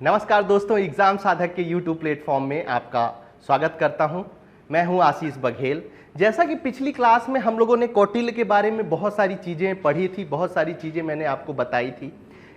नमस्कार दोस्तों, एग्जाम साधक के YouTube प्लेटफॉर्म में आपका स्वागत करता हूं। मैं हूं आशीष बघेल। जैसा कि पिछली क्लास में हम लोगों ने कौटिल्य के बारे में बहुत सारी चीज़ें पढ़ी थी, बहुत सारी चीज़ें मैंने आपको बताई थी।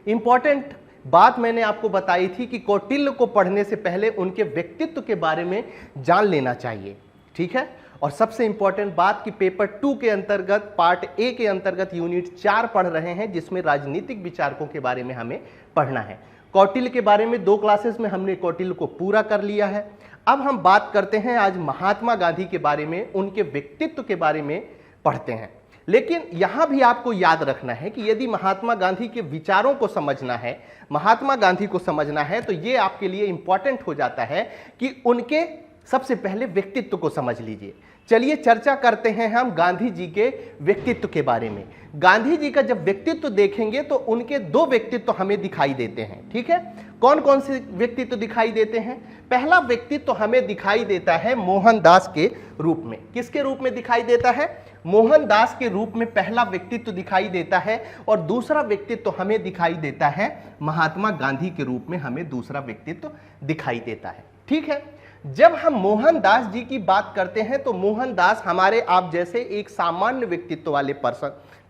इम्पॉर्टेंट बात मैंने आपको बताई थी कि कौटिल्य को पढ़ने से पहले उनके व्यक्तित्व के बारे में जान लेना चाहिए, ठीक है। और सबसे इंपॉर्टेंट बात कि पेपर 2 के अंतर्गत पार्ट ए के अंतर्गत यूनिट 4 पढ़ रहे हैं, जिसमें राजनीतिक विचारकों के बारे में हमें पढ़ना है। कौटिल्य के बारे में 2 क्लासेस में हमने कौटिल्य को पूरा कर लिया है। अब हम बात करते हैं आज महात्मा गांधी के बारे में, उनके व्यक्तित्व के बारे में पढ़ते हैं। लेकिन यहां भी आपको याद रखना है कि यदि महात्मा गांधी के विचारों को समझना है, महात्मा गांधी को समझना है, तो यह आपके लिए इंपॉर्टेंट हो जाता है कि उनके सबसे पहले व्यक्तित्व को समझ लीजिए। चलिए चर्चा करते हैं हम गांधी जी के व्यक्तित्व के बारे में। गांधी जी का जब व्यक्तित्व देखेंगे तो उनके 2 व्यक्तित्व हमें दिखाई देते हैं, ठीक है। कौन कौन से व्यक्तित्व दिखाई देते हैं? पहला व्यक्तित्व हमें दिखाई देता है मोहनदास के रूप में। किसके रूप में दिखाई देता है? मोहनदास के रूप में पहला व्यक्तित्व दिखाई देता है। और दूसरा व्यक्तित्व हमें दिखाई देता है महात्मा गांधी के रूप में, हमें दूसरा व्यक्तित्व दिखाई देता है, ठीक है। जब हम मोहनदास जी की बात करते हैं तो मोहनदास हमारे आप जैसे एक सामान्य व्यक्तित्व वाले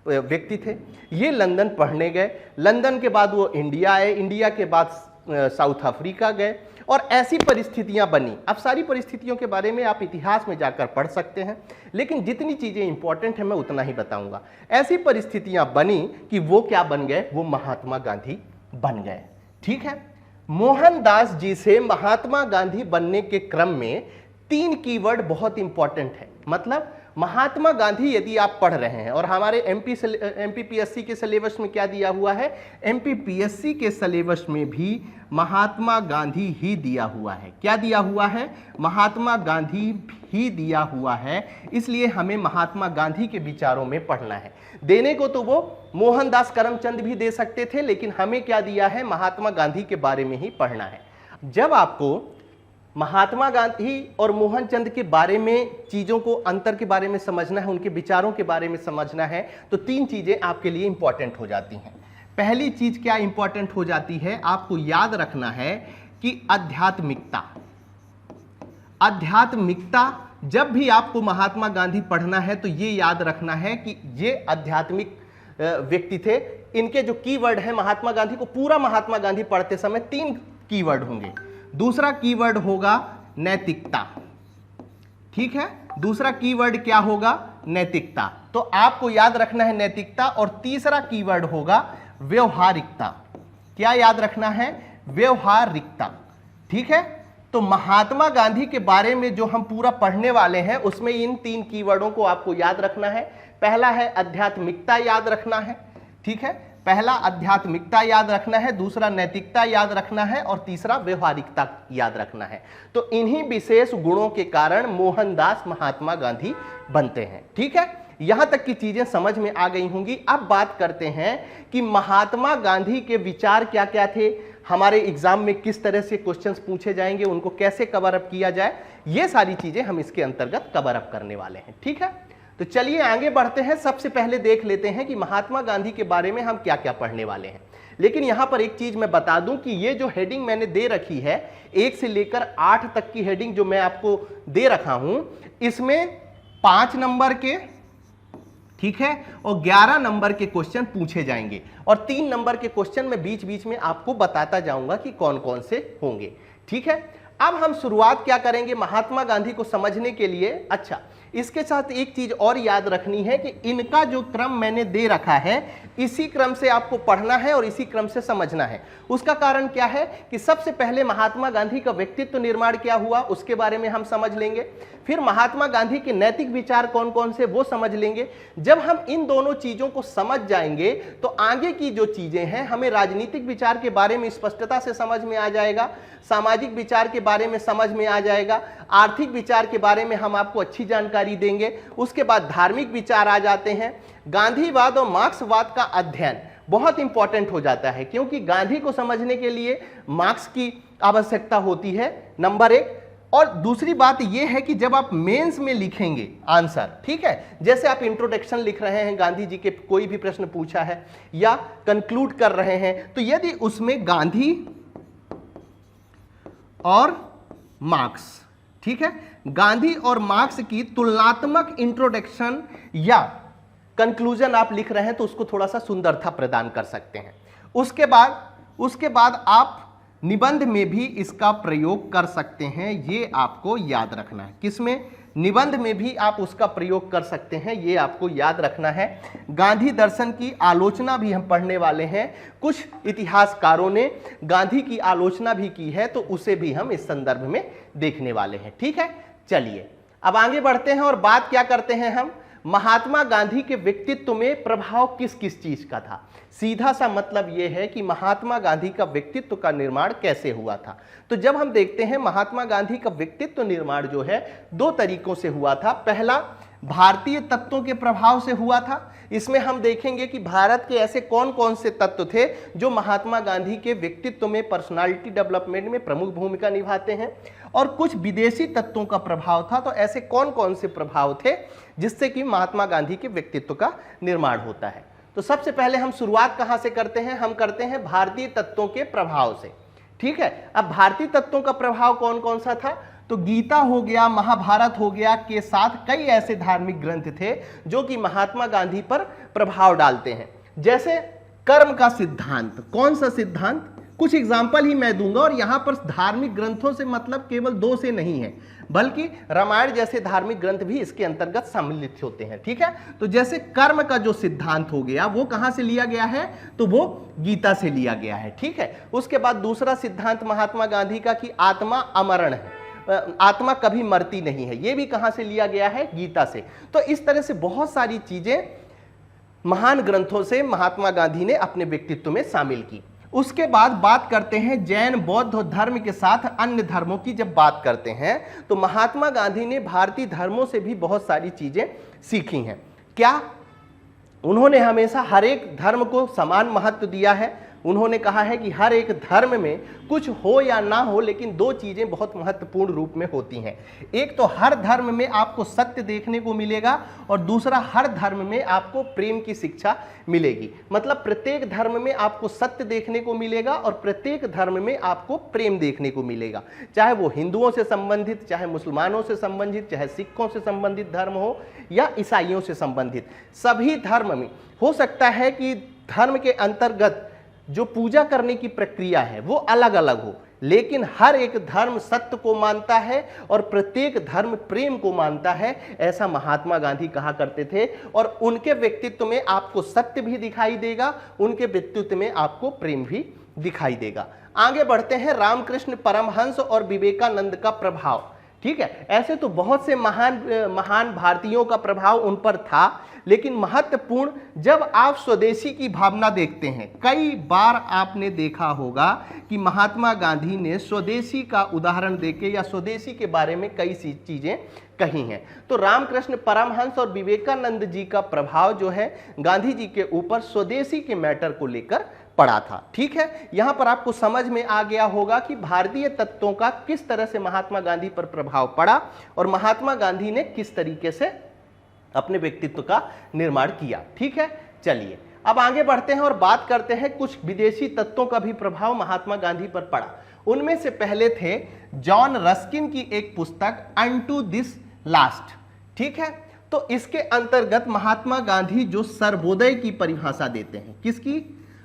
व्यक्ति थे। ये लंदन पढ़ने गए, लंदन के बाद वो इंडिया आए, इंडिया के बाद साउथ अफ्रीका गए और ऐसी परिस्थितियां बनी। अब सारी परिस्थितियों के बारे में आप इतिहास में जाकर पढ़ सकते हैं, लेकिन जितनी चीजें इंपॉर्टेंट है मैं उतना ही बताऊंगा। ऐसी परिस्थितियां बनी कि वो क्या बन गए? वो महात्मा गांधी बन गए, ठीक है। मोहनदास जी से महात्मा गांधी बनने के क्रम में 3 कीवर्ड बहुत इंपॉर्टेंट है। मतलब महात्मा गांधी यदि आप पढ़ रहे हैं, और हमारे एमपीपीएससी के सिलेबस में क्या दिया हुआ है? एमपीपीएससी के सिलेबस में भी महात्मा गांधी ही दिया हुआ है। क्या दिया हुआ है? महात्मा गांधी ही दिया हुआ है। इसलिए हमें महात्मा गांधी के विचारों में पढ़ना है। देने को तो वो मोहनदास करमचंद भी दे सकते थे, लेकिन हमें क्या दिया है? महात्मा गांधी के बारे में ही पढ़ना है। जब आपको महात्मा गांधी और मोहनचंद के बारे में चीजों को, अंतर के बारे में समझना है, उनके विचारों के बारे में समझना है, तो 3 चीजें आपके लिए इंपॉर्टेंट हो जाती हैं। पहली चीज क्या इंपॉर्टेंट हो जाती है? आपको याद रखना है कि आध्यात्मिकता। आध्यात्मिकता, जब भी आपको महात्मा गांधी पढ़ना है तो ये याद रखना है कि ये आध्यात्मिक व्यक्ति थे। इनके जो कीवर्ड है, महात्मा गांधी को पूरा महात्मा गांधी पढ़ते समय 3 कीवर्ड होंगे। दूसरा कीवर्ड होगा नैतिकता, ठीक है। दूसरा कीवर्ड क्या होगा? नैतिकता। तो आपको याद रखना है नैतिकता। और तीसरा कीवर्ड होगा व्यवहारिकता। क्या याद रखना है? व्यवहारिकता, ठीक है। तो महात्मा गांधी के बारे में जो हम पूरा पढ़ने वाले हैं उसमें इन 3 कीवर्डों को आपको याद रखना है। पहला है आध्यात्मिकता, याद रखना है, ठीक है। पहला आध्यात्मिकता याद रखना है, दूसरा नैतिकता याद रखना है, और तीसरा व्यवहारिकता याद रखना है। तो इन्हीं विशेष गुणों के कारण मोहनदास महात्मा गांधी बनते हैं, ठीक है। यहां तक की चीजें समझ में आ गई होंगी। अब बात करते हैं कि महात्मा गांधी के विचार क्या क्या थे, हमारे एग्जाम में किस तरह से क्वेश्चंस पूछे जाएंगे, उनको कैसे कवर अप किया जाए, ये सारी चीजें हम इसके अंतर्गत कवर अप करने वाले हैं, ठीक है। तो चलिए आगे बढ़ते हैं। सबसे पहले देख लेते हैं कि महात्मा गांधी के बारे में हम क्या क्या पढ़ने वाले हैं। लेकिन यहां पर एक चीज मैं बता दूं कि ये जो हेडिंग मैंने दे रखी है, 1 से लेकर 8 तक की हेडिंग जो मैं आपको दे रखा हूं, इसमें 5 नंबर के, ठीक है, और 11 नंबर के क्वेश्चन पूछे जाएंगे। और 3 नंबर के क्वेश्चन मैं बीच बीच में आपको बताता जाऊंगा कि कौन कौन से होंगे, ठीक है। अब हम शुरुआत क्या करेंगे महात्मा गांधी को समझने के लिए? अच्छा, इसके साथ एक चीज और याद रखनी है कि इनका जो क्रम मैंने दे रखा है, इसी क्रम से आपको पढ़ना है और इसी क्रम से समझना है। उसका कारण क्या है कि सबसे पहले महात्मा गांधी का व्यक्तित्व निर्माण क्या हुआ उसके बारे में हम समझ लेंगे। फिर महात्मा गांधी के नैतिक विचार कौन कौन से वो समझ लेंगे। जब हम इन दोनों चीजों को समझ जाएंगे तो आगे की जो चीजें हैं, हमें राजनीतिक विचार के बारे में स्पष्टता से समझ में आ जाएगा, सामाजिक विचार के बारे में समझ में आ जाएगा, आर्थिक विचार के बारे में हम आपको अच्छी जानकारी देंगे। उसके बाद धार्मिक विचार आ जाते हैं। गांधीवाद और मार्क्सवाद का अध्ययन बहुत इंपॉर्टेंट हो जाता है, क्योंकि गांधी को समझने के लिए मार्क्स की आवश्यकता होती है, नंबर 1। और दूसरी बात यह है कि जब आप मेंस में लिखेंगे आंसर, ठीक है, जैसे आप इंट्रोडक्शन लिख रहे हैं, गांधी जी के कोई भी प्रश्न पूछा है या कंक्लूड कर रहे हैं, तो यदि उसमें गांधी और मार्क्स, ठीक है, गांधी और मार्क्स की तुलनात्मक इंट्रोडक्शन या कंक्लूजन आप लिख रहे हैं तो उसको थोड़ा सा सुंदरता प्रदान कर सकते हैं। उसके बाद आप निबंध में भी इसका प्रयोग कर सकते हैं, ये आपको याद रखना है। किसमें? निबंध में भी आप उसका प्रयोग कर सकते हैं, ये आपको याद रखना है। गांधी दर्शन की आलोचना भी हम पढ़ने वाले हैं, कुछ इतिहासकारों ने गांधी की आलोचना भी की है, तो उसे भी हम इस संदर्भ में देखने वाले हैं। ठीक है, चलिए अब आगे बढ़ते हैं और बात क्या करते हैं हम, महात्मा गांधी के व्यक्तित्व में प्रभाव किस किस चीज का था। सीधा सा मतलब यह है कि महात्मा गांधी का व्यक्तित्व का निर्माण कैसे हुआ था। तो जब हम देखते हैं महात्मा गांधी का व्यक्तित्व निर्माण जो है दो तरीकों से हुआ था। पहला भारतीय तत्वों के प्रभाव से हुआ था। इसमें हम देखेंगे कि भारत के ऐसे कौन कौन से तत्व थे जो महात्मा गांधी के व्यक्तित्व में, पर्सनालिटी डेवलपमेंट में प्रमुख भूमिका निभाते हैं, और कुछ विदेशी तत्वों का प्रभाव था। तो ऐसे कौन कौन से प्रभाव थे जिससे कि महात्मा गांधी के व्यक्तित्व का निर्माण होता है। तो सबसे पहले हम शुरुआत कहां से करते हैं, हम करते हैं भारतीय तत्वों के प्रभाव से। ठीक है, अब भारतीय तत्वों का प्रभाव कौन कौन सा था, तो गीता हो गया, महाभारत हो गया के साथ कई ऐसे धार्मिक ग्रंथ थे जो कि महात्मा गांधी पर प्रभाव डालते हैं। जैसे कर्म का सिद्धांत, कौन सा सिद्धांत, कुछ एग्जाम्पल ही मैं दूंगा, और यहां पर धार्मिक ग्रंथों से मतलब केवल दो से नहीं है, बल्कि रामायण जैसे धार्मिक ग्रंथ भी इसके अंतर्गत सम्मिलित होते हैं। ठीक है, तो जैसे कर्म का जो सिद्धांत हो गया वो कहां से लिया गया है, तो वो गीता से लिया गया है। ठीक है, उसके बाद दूसरा सिद्धांत महात्मा गांधी का कि आत्मा अमरण है, आत्मा कभी मरती नहीं है, ये भी कहां से लिया गया है, गीता से। तो इस तरह से बहुत सारी चीजें महान ग्रंथों से महात्मा गांधी ने अपने व्यक्तित्व में शामिल की। उसके बाद बात करते हैं जैन बौद्ध धर्म के साथ अन्य धर्मों की। जब बात करते हैं तो महात्मा गांधी ने भारतीय धर्मों से भी बहुत सारी चीजें सीखी हैं। क्या? उन्होंने हमेशा हर एक धर्म को समान महत्व दिया है। उन्होंने कहा है कि हर एक धर्म में कुछ हो या ना हो, लेकिन दो चीजें बहुत महत्वपूर्ण रूप में होती हैं। एक तो हर धर्म में आपको सत्य देखने को मिलेगा, और दूसरा हर धर्म में आपको प्रेम की शिक्षा मिलेगी। मतलब प्रत्येक धर्म में आपको सत्य देखने को मिलेगा और प्रत्येक धर्म में आपको प्रेम देखने को मिलेगा, चाहे वो हिंदुओं से संबंधित, चाहे मुसलमानों से संबंधित, चाहे सिखों से संबंधित धर्म हो या ईसाइयों से संबंधित। सभी धर्म में हो सकता है कि धर्म के अंतर्गत जो पूजा करने की प्रक्रिया है वो अलग अलग हो, लेकिन हर एक धर्म सत्य को मानता है और प्रत्येक धर्म प्रेम को मानता है, ऐसा महात्मा गांधी कहा करते थे। और उनके व्यक्तित्व में आपको सत्य भी दिखाई देगा, उनके व्यक्तित्व में आपको प्रेम भी दिखाई देगा। आगे बढ़ते हैं, रामकृष्ण परमहंस और विवेकानंद का प्रभाव। ठीक है, ऐसे तो बहुत से महान भारतीयों का प्रभाव उन पर था, लेकिन महत्वपूर्ण जब आप स्वदेशी की भावना देखते हैं, कई बार आपने देखा होगा कि महात्मा गांधी ने स्वदेशी का उदाहरण देके या स्वदेशी के बारे में कई सी चीजें कही हैं। तो रामकृष्ण परमहंस और विवेकानंद जी का प्रभाव जो है गांधी जी के ऊपर स्वदेशी के मैटर को लेकर पड़ा था। ठीक है, यहां पर आपको समझ में आ गया होगा कि भारतीय तत्वों का किस तरह से महात्मा गांधी पर प्रभाव पड़ा और महात्मा गांधी ने किस तरीके से अपने व्यक्तित्व का निर्माण किया। ठीक है, चलिए अब आगे बढ़ते हैं और बात करते हैं कुछ विदेशी तत्वों का भी प्रभाव महात्मा गांधी पर पड़ा। उनमें से पहले थे जॉन रस्किन की एक पुस्तक अनटू दिस लास्ट। ठीक है, तो इसके अंतर्गत महात्मा गांधी जो सर्वोदय की परिभाषा देते हैं, किसकी,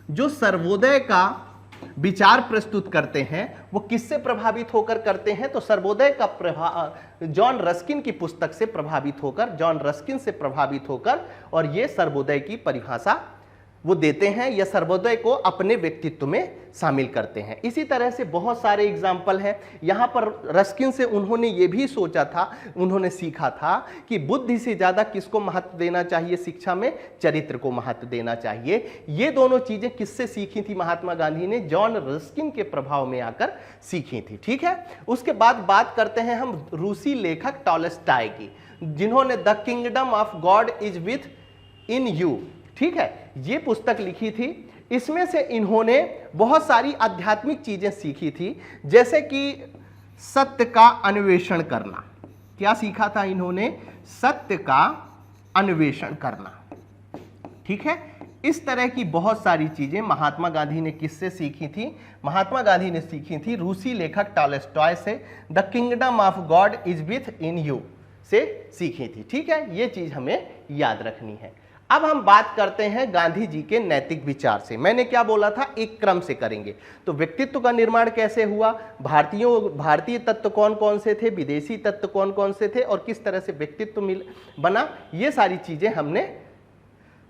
जो सर्वोदय का विचार प्रस्तुत करते हैं, वो किससे प्रभावित होकर करते हैं, तो सर्वोदय का प्रभाव जॉन रस्किन की पुस्तक से प्रभावित होकर, जॉन रस्किन से प्रभावित होकर, और ये सर्वोदय की परिभाषा वो देते हैं या सर्वोदय को अपने व्यक्तित्व में शामिल करते हैं। इसी तरह से बहुत सारे एग्जाम्पल हैं। यहाँ पर रस्किन से उन्होंने ये भी सोचा था, उन्होंने सीखा था कि बुद्धि से ज़्यादा किसको महत्व देना चाहिए शिक्षा में, चरित्र को महत्व देना चाहिए। ये दोनों चीज़ें किससे सीखी थी महात्मा गांधी ने, जॉन रस्किन के प्रभाव में आकर सीखी थी। ठीक है, उसके बाद बात करते हैं हम रूसी लेखक टॉलस्टॉय की, जिन्होंने the kingdom of God is with in you, ठीक है, ये पुस्तक लिखी थी। इसमें से इन्होंने बहुत सारी आध्यात्मिक चीजें सीखी थी, जैसे कि सत्य का अन्वेषण करना। क्या सीखा था इन्होंने, सत्य का अन्वेषण करना। ठीक है, इस तरह की बहुत सारी चीजें महात्मा गांधी ने किससे सीखी थी? महात्मा गांधी ने सीखी थी रूसी लेखक टॉलस्टॉय से। The kingdom of God is with in you से सीखी थी। ठीक है, ये चीज हमें याद रखनी है। अब हम बात करते हैं गांधी जी के नैतिक विचार से। मैंने क्या बोला था, एक क्रम से करेंगे। तो व्यक्तित्व का निर्माण कैसे हुआ, भारतीय तत्व कौन कौन से थे, विदेशी तत्व कौन कौन से थे, और किस तरह से व्यक्तित्व बना, ये सारी चीजें हमने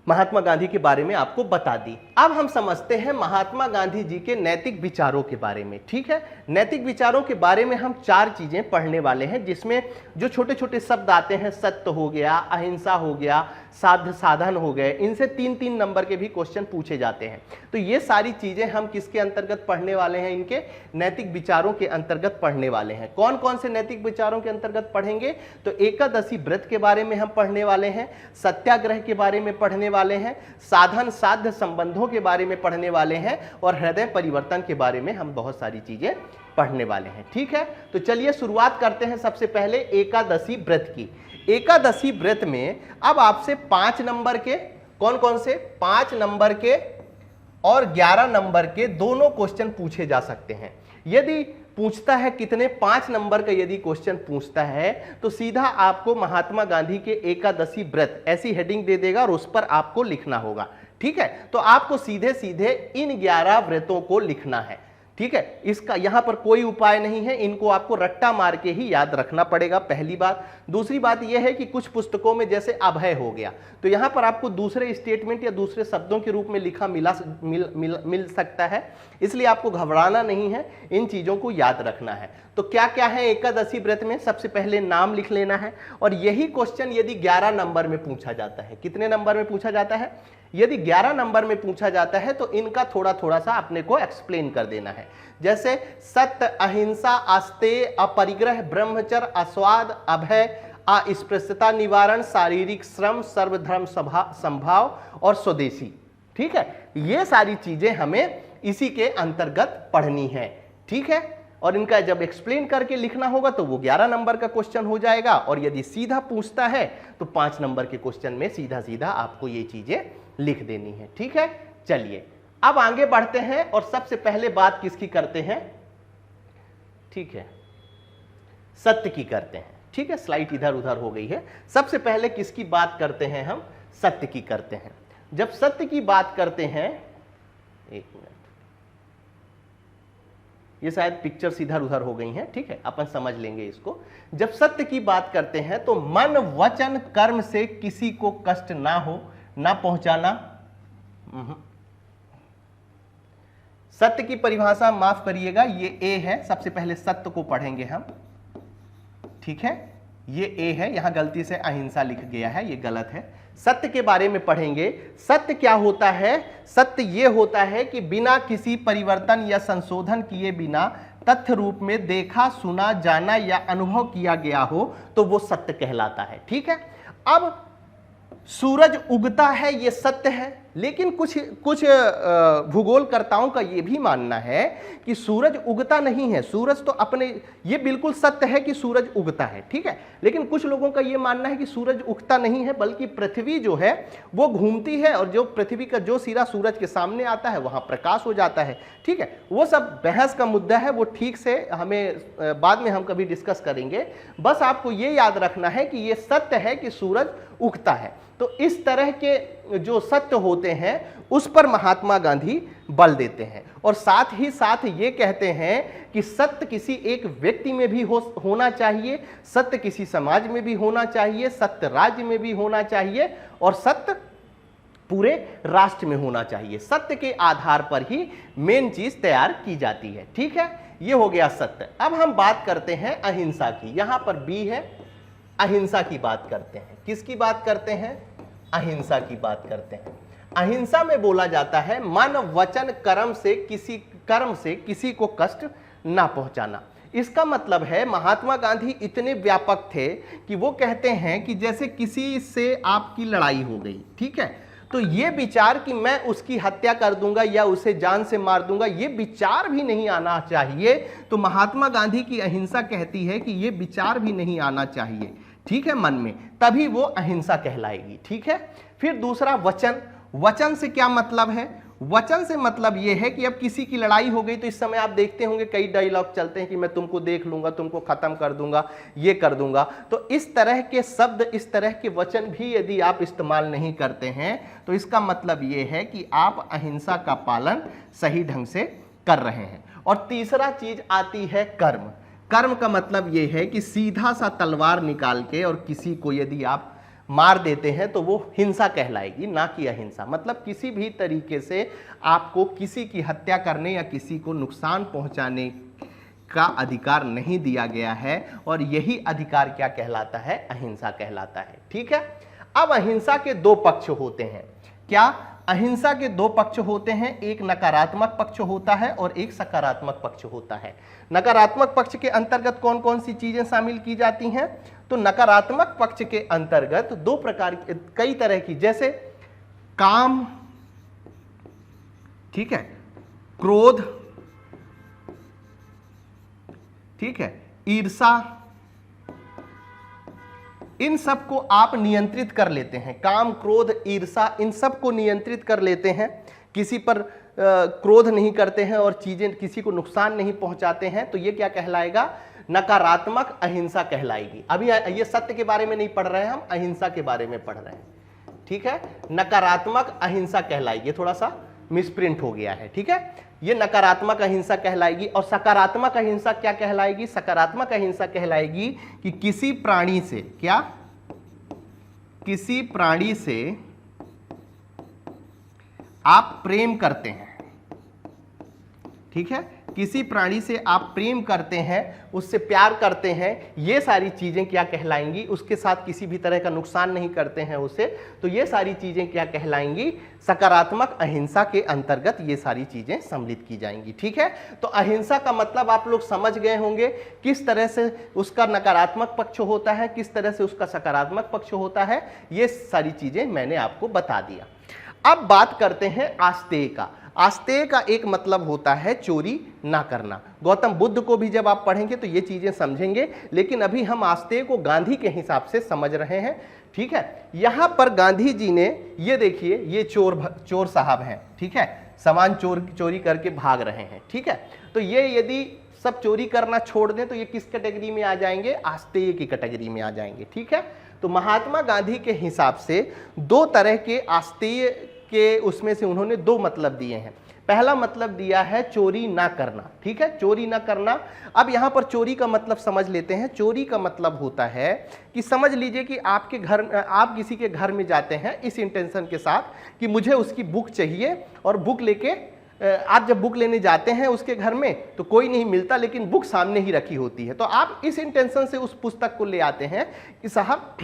महात्मा गांधी के बारे में आपको बता दी। अब हम समझते हैं महात्मा गांधी जी के नैतिक विचारों के बारे में। ठीक है, नैतिक विचारों के बारे में हम 4 चीजें पढ़ने वाले हैं, जिसमें जो छोटे छोटे शब्द आते हैं, सत्य हो गया, अहिंसा हो गया, साध्य साधन हो गए, इनसे 3-3 नंबर के भी क्वेश्चन पूछे जाते हैं। तो ये सारी चीजें हम किसके अंतर्गत पढ़ने वाले हैं? इनके नैतिक विचारों के अंतर्गत पढ़ने वाले हैं। कौन कौन से नैतिक विचारों के अंतर्गत पढ़ेंगे? तो एकादशी व्रत के बारे में हम पढ़ने वाले हैं, सत्याग्रह के बारे में पढ़ने वाले हैं, साधन साध्य संबंधों के बारे में पढ़ने वाले हैं, और हृदय परिवर्तन के बारे में हम बहुत सारी चीजें पढ़ने वाले हैं। ठीक है, तो चलिए शुरुआत करते हैं सबसे पहले एकादशी व्रत की। एकादशी व्रत में अब आपसे 5 नंबर के, कौन कौन से? 5 नंबर के और 11 नंबर के दोनों क्वेश्चन पूछे जा सकते हैं। यदि पूछता है कितने, 5 नंबर का यदि क्वेश्चन पूछता है तो सीधा आपको महात्मा गांधी के एकादशी व्रत ऐसी हेडिंग दे देगा और उस पर आपको लिखना होगा। ठीक है, तो आपको सीधे सीधे इन 11 व्रतों को लिखना है। ठीक है, इसका यहां पर कोई उपाय नहीं है, इनको आपको रट्टा मार के ही याद रखना पड़ेगा, पहली बात। दूसरी बात यह है कि कुछ पुस्तकों में जैसे अभय हो गया, तो यहां पर आपको दूसरे स्टेटमेंट या दूसरे शब्दों के रूप में लिखा मिल सकता है, इसलिए आपको घबराना नहीं है, इन चीजों को याद रखना है। तो क्या क्या है एकादशी व्रत में? सबसे पहले नाम लिख लेना है, और यही क्वेश्चन यदि 11 नंबर में पूछा जाता है, कितने नंबर में पूछा जाता है? यदि 11 नंबर में पूछा जाता है तो इनका थोड़ा सा अपने को एक्सप्लेन कर देना है। जैसे सत्य, अहिंसा, आस्तेय, अपरिग्रह, ब्रह्मचर्य, अस्वाद, अभय, अस्पृश्यता निवारण, शारीरिक श्रम, सर्वधर्म संभाव और स्वदेशी। ठीक है, ये सारी चीजें हमें इसी के अंतर्गत पढ़नी है। ठीक है, और इनका जब एक्सप्लेन करके लिखना होगा तो वो 11 नंबर का क्वेश्चन हो जाएगा, और यदि सीधा पूछता है तो 5 नंबर के क्वेश्चन में सीधा सीधा आपको ये चीजें लिख देनी है। ठीक है, चलिए अब आगे बढ़ते हैं, और सबसे पहले बात किसकी करते हैं? ठीक है, सत्य की करते हैं। ठीक है, स्लाइड इधर उधर हो गई है। सबसे पहले किसकी बात करते हैं? हम सत्य की करते हैं। जब सत्य की बात करते हैं, एक मिनट, ये शायद पिक्चर्स इधर उधर हो गई हैं। ठीक है, अपन समझ लेंगे इसको। जब सत्य की बात करते हैं तो मन वचन कर्म से किसी को कष्ट ना हो, ना पहुंचाना। सत्य की परिभाषा माफ करिएगा, ये ए है। सबसे पहले सत्य को पढ़ेंगे हम। ठीक है, ये ए है, यहां गलती से अहिंसा लिख गया है, ये गलत है। सत्य के बारे में पढ़ेंगे। सत्य क्या होता है? सत्य ये होता है कि बिना किसी परिवर्तन या संशोधन किए बिना तथ्य रूप में देखा, सुना, जाना या अनुभव किया गया हो तो वो सत्य कहलाता है। ठीक है, अब सूरज उगता है, ये सत्य है, लेकिन कुछ भूगोलकर्ताओं का ये भी मानना है कि सूरज उगता नहीं है। सूरज तो अपने, ये बिल्कुल सत्य है कि सूरज उगता है। ठीक है, लेकिन कुछ लोगों का ये मानना है कि सूरज उगता नहीं है, बल्कि पृथ्वी जो है वो घूमती है, और जो पृथ्वी का जो सिरा सूरज के सामने आता है वहां प्रकाश हो जाता है। ठीक है, वो सब बहस का मुद्दा है, वो ठीक से हमें बाद में हम कभी डिस्कस करेंगे। बस आपको ये याद रखना है कि ये सत्य है कि सूरज उगता है। तो इस तरह के जो सत्य होते हैं उस पर महात्मा गांधी बल देते हैं, और साथ ही साथ ये कहते हैं कि सत्य किसी एक व्यक्ति में भी होना चाहिए, सत्य किसी समाज में भी होना चाहिए, सत्य राज्य में भी होना चाहिए, और सत्य पूरे राष्ट्र में होना चाहिए। सत्य के आधार पर ही मेन चीज तैयार की जाती है। ठीक है, ये हो गया सत्य। अब हम बात करते हैं अहिंसा की। यहां पर बी है, अहिंसा की बात करते हैं। किसकी बात करते हैं? अहिंसा की बात करते हैं। अहिंसा में बोला जाता है मन वचन कर्म से किसी को कष्ट ना पहुंचाना। इसका मतलब है महात्मा गांधी इतने व्यापक थे कि वो कहते हैं कि जैसे किसी से आपकी लड़ाई हो गई, ठीक है, तो ये विचार कि मैं उसकी हत्या कर दूंगा या उसे जान से मार दूंगा, ये विचार भी नहीं आना चाहिए। तो महात्मा गांधी की अहिंसा कहती है कि ये विचार भी नहीं आना चाहिए, ठीक है, मन में, तभी वो अहिंसा कहलाएगी। ठीक है, फिर दूसरा वचन। वचन से क्या मतलब है? वचन से मतलब यह है कि अब किसी की लड़ाई हो गई तो इस समय आप देखते होंगे कई डायलॉग चलते हैं कि मैं तुमको देख लूंगा, तुमको खत्म कर दूंगा, ये कर दूंगा। तो इस तरह के शब्द, इस तरह के वचन भी यदि आप इस्तेमाल नहीं करते हैं तो इसका मतलब यह है कि आप अहिंसा का पालन सही ढंग से कर रहे हैं। और तीसरा चीज आती है कर्म। कर्म का मतलब यह है कि सीधा सा तलवार निकाल के और किसी को यदि आप मार देते हैं तो वो हिंसा कहलाएगी, ना कि अहिंसा। मतलब किसी भी तरीके से आपको किसी की हत्या करने या किसी को नुकसान पहुंचाने का अधिकार नहीं दिया गया है, और यही अधिकार क्या कहलाता है? अहिंसा कहलाता है। ठीक है। अब अहिंसा के दो पक्ष होते हैं। क्या? अहिंसा के दो पक्ष होते हैं, एक नकारात्मक पक्ष होता है और एक सकारात्मक पक्ष होता है। नकारात्मक पक्ष के अंतर्गत कौन कौन सी चीजें शामिल की जाती हैं? तो नकारात्मक पक्ष के अंतर्गत दो प्रकार, कई तरह की, जैसे काम, ठीक है, क्रोध, ठीक है, ईर्षा, इन सब को आप नियंत्रित कर लेते हैं। काम, क्रोध, ईर्षा, इन सब को नियंत्रित कर लेते हैं। किसी पर क्रोध नहीं करते हैं और चीजें, किसी को नुकसान नहीं पहुंचाते हैं, तो ये क्या कहलाएगा? नकारात्मक अहिंसा कहलाएगी। अभी ये सत्य के बारे में नहीं पढ़ रहे हैं, हम अहिंसा के बारे में पढ़ रहे हैं। ठीक है। नकारात्मक अहिंसा कहलाएगी, थोड़ा सा मिसप्रिंट हो गया है। ठीक है। ये नकारात्मक अहिंसा कहलाएगी। और सकारात्मक अहिंसा क्या कहलाएगी? सकारात्मक अहिंसा कहलाएगी कि किसी प्राणी से, क्या? किसी प्राणी से आप प्रेम करते हैं। ठीक है। किसी प्राणी से आप प्रेम करते हैं, उससे प्यार करते हैं, ये सारी चीजें क्या कहलाएंगी? उसके साथ किसी भी तरह का नुकसान नहीं करते हैं उसे, तो ये सारी चीजें क्या कहलाएंगी? सकारात्मक अहिंसा के अंतर्गत ये सारी चीजें सम्मिलित की जाएंगी। ठीक है। तो अहिंसा का मतलब आप लोग समझ गए होंगे, किस तरह से उसका नकारात्मक पक्ष होता है, किस तरह से उसका सकारात्मक पक्ष होता है, ये सारी चीजें मैंने आपको बता दिया। अब बात करते हैं आस्तेय का। आस्तेय का एक मतलब होता है चोरी ना करना। गौतम बुद्ध को भी जब आप पढ़ेंगे तो ये चीजें समझेंगे, लेकिन अभी हम आस्तेय को गांधी के हिसाब से समझ रहे हैं। ठीक है। यहां पर गांधी जी ने, ये देखिए, ये चोर साहब हैं। ठीक है। सामान चोरी करके भाग रहे हैं। ठीक है। तो ये यदि सब चोरी करना छोड़ दें तो ये किस कैटेगरी में आ जाएंगे? आस्तेय की कैटेगरी में आ जाएंगे। ठीक है। तो महात्मा गांधी के हिसाब से दो तरह के आस्तेय के उसमें से उन्होंने दो मतलब दिए हैं। पहला मतलब दिया है चोरी ना करना। ठीक है। चोरी ना करना। अब यहां पर चोरी का मतलब समझ लेते हैं। चोरी का मतलब होता है कि समझ लीजिए कि आपके घर, आप किसी के घर में जाते हैं इस इंटेंशन के साथ कि मुझे उसकी बुक चाहिए, और बुक लेके आप जब बुक लेने जाते हैं उसके घर में तो कोई नहीं मिलता, लेकिन बुक सामने ही रखी होती है। तो आप इस इंटेंशन से उस पुस्तक को ले आते हैं कि साहब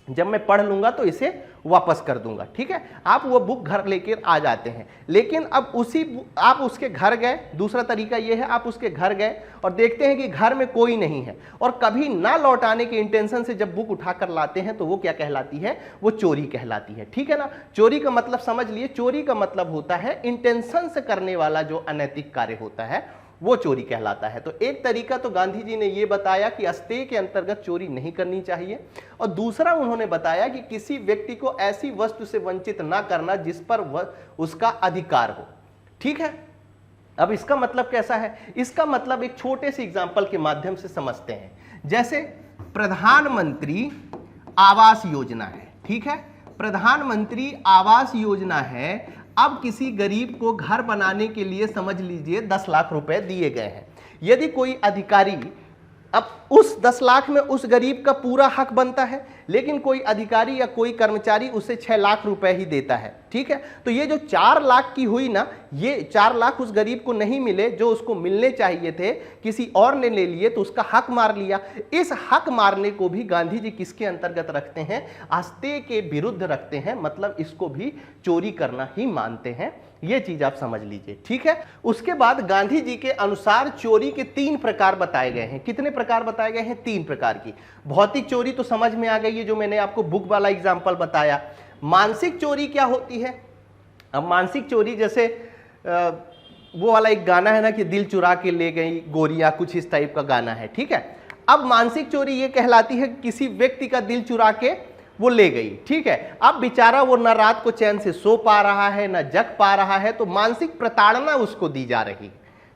जब मैं पढ़ लूंगा तो इसे वापस कर दूंगा। ठीक है। आप वो बुक घर लेकर आ जाते हैं, लेकिन अब आप उसके घर गए। दूसरा तरीका ये है, आप उसके घर गए और देखते हैं कि घर में कोई नहीं है, और कभी ना लौटाने के इंटेंशन से जब बुक उठाकर लाते हैं तो वो क्या कहलाती है? वो चोरी कहलाती है। ठीक है ना। चोरी का मतलब समझ लिए। चोरी का मतलब होता है इंटेंशन से करने वाला जो अनैतिक कार्य होता है, वो चोरी कहलाता है। तो एक तरीका तो गांधी जी ने यह बताया कि आस्तेय के अंतर्गत चोरी नहीं करनी चाहिए, और दूसरा उन्होंने बताया कि किसी व्यक्ति को ऐसी वस्तु से वंचित ना करना जिस पर उसका अधिकार हो। ठीक है। अब इसका मतलब कैसा है? इसका मतलब एक छोटे से एग्जाम्पल के माध्यम से समझते हैं। जैसे प्रधानमंत्री आवास योजना है। ठीक है। प्रधानमंत्री आवास योजना है। अब किसी गरीब को घर बनाने के लिए समझ लीजिए 10 लाख रुपए दिए गए हैं। यदि कोई अधिकारी, अब उस 10 लाख में उस गरीब का पूरा हक बनता है, लेकिन कोई अधिकारी या कोई कर्मचारी उसे 6 लाख रुपए ही देता है। ठीक है। तो ये जो 4 लाख की हुई ना, ये 4 लाख उस गरीब को नहीं मिले जो उसको मिलने चाहिए थे, किसी और ने ले लिए तो उसका हक मार लिया। इस हक मारने को भी गांधी जी किसके अंतर्गत रखते हैं? आस्तेय के विरुद्ध रखते हैं। मतलब इसको भी चोरी करना ही मानते हैं। ये चीज आप समझ लीजिए। ठीक है। उसके बाद गांधी जी के अनुसार चोरी के 3 प्रकार बताए गए हैं। कितने प्रकार बताए गए हैं? 3 प्रकार की। भौतिक चोरी तो समझ में आ गई है, जो मैंने आपको बुक वाला एग्जाम्पल बताया। मानसिक चोरी क्या होती है? अब मानसिक चोरी जैसे वो वाला एक गाना है ना कि दिल चुरा के ले गई गोरियां, कुछ इस टाइप का गाना है। ठीक है। अब मानसिक चोरी ये कहलाती है कि किसी व्यक्ति का दिल चुरा के वो ले गई। ठीक है, अब बेचारा वो ना रात को चैन से सो पा रहा है, ना जग पा रहा है, तो मानसिक प्रताड़ना उसको दी जा रही।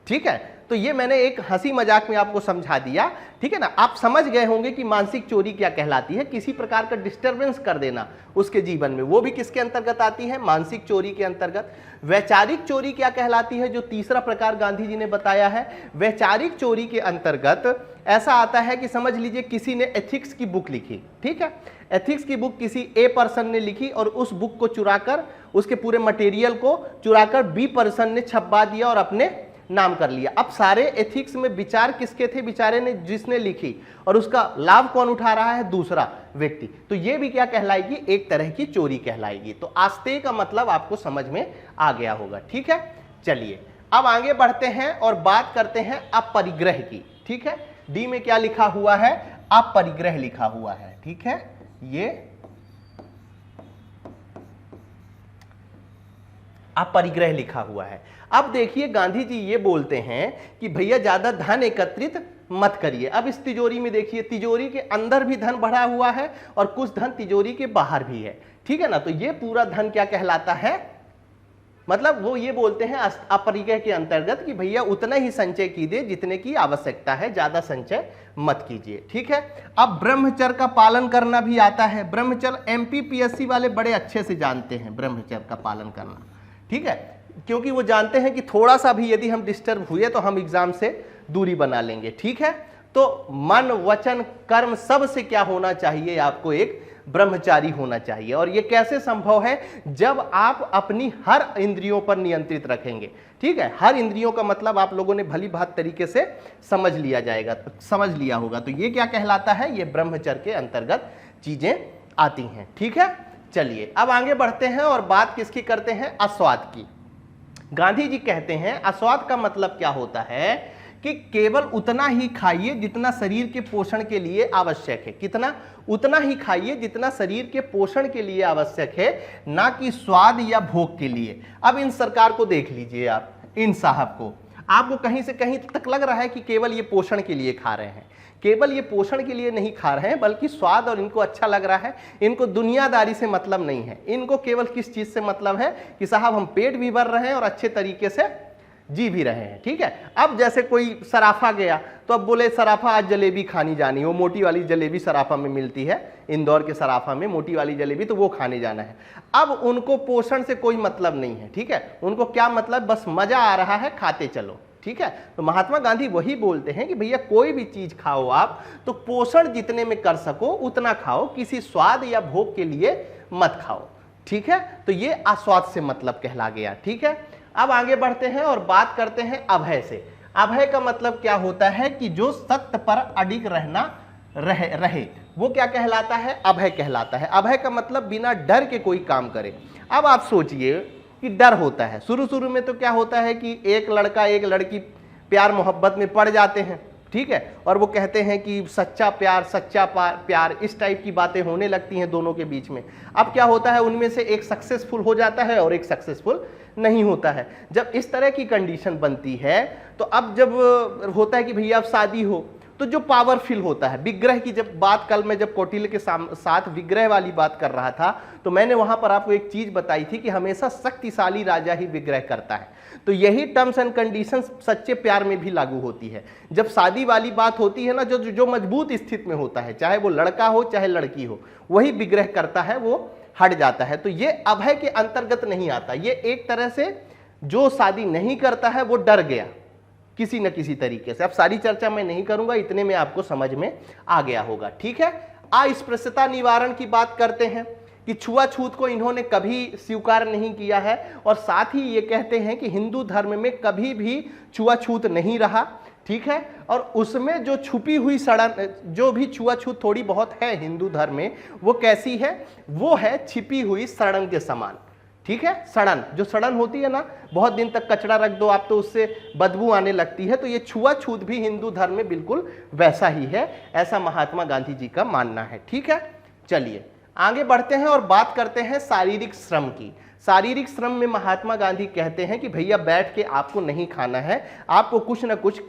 ठीक है, तो ये मैंने एक हंसी मजाक में आपको समझा दिया। ठीक है ना, आप समझ गए होंगे कि मानसिक चोरी क्या कहलाती है। किसी प्रकार का डिस्टरबेंस कर देना उसके जीवन में, वो भी किसके अंतर्गत आती है, मानसिक चोरी के अंतर्गत। वैचारिक चोरी क्या कहलाती है, जो तीसरा प्रकार गांधी जी ने बताया है। वैचारिक चोरी के अंतर्गत ऐसा आता है कि समझ लीजिए किसी ने एथिक्स की बुक लिखी। ठीक है, एथिक्स की बुक किसी ए पर्सन ने लिखी और उस बुक को चुराकर, उसके पूरे मटेरियल को चुराकर बी पर्सन ने छपवा दिया और अपने नाम कर लिया। अब सारे एथिक्स में विचार किसके थे, बेचारे ने जिसने लिखी, और उसका लाभ कौन उठा रहा है, दूसरा व्यक्ति। तो ये भी क्या कहलाएगी, एक तरह की चोरी कहलाएगी। तो आस्ते का मतलब आपको समझ में आ गया होगा। ठीक है, चलिए अब आगे बढ़ते हैं और बात करते हैं अपरिग्रह की। ठीक है, डी में क्या लिखा हुआ है, अपरिग्रह लिखा हुआ है। ठीक है, ये अपरिग्रह लिखा हुआ है। अब देखिए गांधी जी ये बोलते हैं कि भैया ज्यादा धन एकत्रित मत करिए। अब इस तिजोरी में देखिए, तिजोरी के अंदर भी धन भरा हुआ है और कुछ धन तिजोरी के बाहर भी है। ठीक है ना, तो ये पूरा धन क्या कहलाता है, मतलब वो ये बोलते हैं अपरिग्रह के अंतर्गत कि भैया उतना ही संचय कीजिए जितने की आवश्यकता है, ज्यादा संचय मत कीजिए। ठीक है, अब ब्रह्मचर्य का पालन करना भी आता है। ब्रह्मचर्य एमपीपीएससी वाले बड़े अच्छे से जानते हैं ब्रह्मचर्य का पालन करना। ठीक है, क्योंकि वो जानते हैं कि थोड़ा सा भी यदि हम डिस्टर्ब हुए तो हम एग्जाम से दूरी बना लेंगे। ठीक है, तो मन वचन कर्म सब से क्या होना चाहिए, आपको एक ब्रह्मचारी होना चाहिए। और ये कैसे संभव है, जब आप अपनी हर इंद्रियों पर नियंत्रित रखेंगे। ठीक है, हर इंद्रियों का मतलब आप लोगों ने भली भात तरीके से समझ लिया जाएगा, समझ लिया होगा। तो ये क्या कहलाता है, ये ब्रह्मचर्य के अंतर्गत चीजें आती हैं। ठीक है, चलिए अब आगे बढ़ते हैं और बात किसकी करते हैं, आस्वाद की। गांधी जी कहते हैं आस्वाद का मतलब क्या होता है कि केवल उतना ही खाइए जितना शरीर के पोषण के लिए आवश्यक है। कितना, उतना ही खाइए जितना शरीर के पोषण के लिए आवश्यक है, ना कि स्वाद या भोग के लिए। अब इन सरकार को देख लीजिए आप, इन साहब को, आपको कहीं से कहीं तक लग रहा है कि केवल ये पोषण के लिए खा रहे हैं। केवल ये पोषण के लिए नहीं खा रहे हैं, बल्कि स्वाद और इनको अच्छा लग रहा है। इनको दुनियादारी से मतलब नहीं है, इनको केवल किस चीज से मतलब है कि साहब हम पेट भी भर रहे हैं और अच्छे तरीके से जी भी रहे हैं। ठीक है, अब जैसे कोई सराफा गया तो अब बोले सराफा आज जलेबी खानी जानी, वो मोटी वाली जलेबी सराफा में मिलती है, इंदौर के सराफा में मोटी वाली जलेबी, तो वो खाने जाना है। अब उनको पोषण से कोई मतलब नहीं है। ठीक है, उनको क्या मतलब, बस मजा आ रहा है, खाते चलो। ठीक है, तो महात्मा गांधी वही बोलते हैं कि भैया कोई भी चीज खाओ आप तो पोषण जितने में कर सको उतना खाओ, किसी स्वाद या भोग के लिए मत खाओ। ठीक है, तो ये आस्वाद से मतलब कहला गया। ठीक है, अब आगे बढ़ते हैं और बात करते हैं अभय से। अभय का मतलब क्या होता है कि जो सत्य पर अडिग रहना रहे वो क्या कहलाता है, अभय कहलाता है। अभय का मतलब बिना डर के कोई काम करे। अब आप सोचिए कि डर होता है, शुरू में तो क्या होता है कि एक लड़का एक लड़की प्यार मोहब्बत में पड़ जाते हैं। ठीक है, और वो कहते हैं कि सच्चा प्यार सच्चा प्यार, इस टाइप की बातें होने लगती हैं दोनों के बीच में। अब क्या होता है, उनमें से एक सक्सेसफुल हो जाता है और एक सक्सेसफुल नहीं होता है। जब इस तरह की कंडीशन बनती है तो अब जब होता है कि भैया अब शादी हो, तो जो पावरफुल होता है, विग्रह की जब बात, कल मैं जब कौटिल्य के साथ विग्रह वाली बात कर रहा था तो मैंने वहां पर आपको एक चीज बताई थी कि हमेशा शक्तिशाली राजा ही विग्रह करता है। तो यही टर्म्स एंड कंडीशंस सच्चे प्यार में भी लागू होती है। जब शादी वाली बात होती है ना, जो मजबूत स्थिति में होता है, चाहे वो लड़का हो चाहे लड़की हो, वही विग्रह करता है, वो हट जाता है। तो ये अभय के अंतर्गत नहीं आता। ये एक तरह से जो शादी नहीं करता है वो डर गया किसी न किसी तरीके से। अब सारी चर्चा मैं नहीं करूंगा, इतने में आपको समझ में आ गया होगा। ठीक है, अस्पृश्यता निवारण की बात करते हैं कि छुआछूत को इन्होंने कभी स्वीकार नहीं किया है, और साथ ही ये कहते हैं कि हिंदू धर्म में कभी भी छुआछूत नहीं रहा। ठीक है, और उसमें जो छुपी हुई सड़न, जो भी छुआछूत थोड़ी बहुत है हिंदू धर्म में, वो कैसी है, वो है छिपी हुई सड़न के समान। ठीक है, सड़न, जो सड़न होती है ना, बहुत दिन तक कचरा रख दो आप तो उससे बदबू आने लगती है, तो ये छुआछूत भी हिंदू धर्म में बिल्कुल वैसा ही है, ऐसा महात्मा गांधी जी का मानना है। ठीक है, चलिए आगे बढ़ते हैं और बात करते हैं शारीरिक श्रम की। शारीरिक श्रम में महात्मा गांधी कहते हैं कि भैया बैठ के आपको नहीं खाना है, आपको कुछ ना कुछ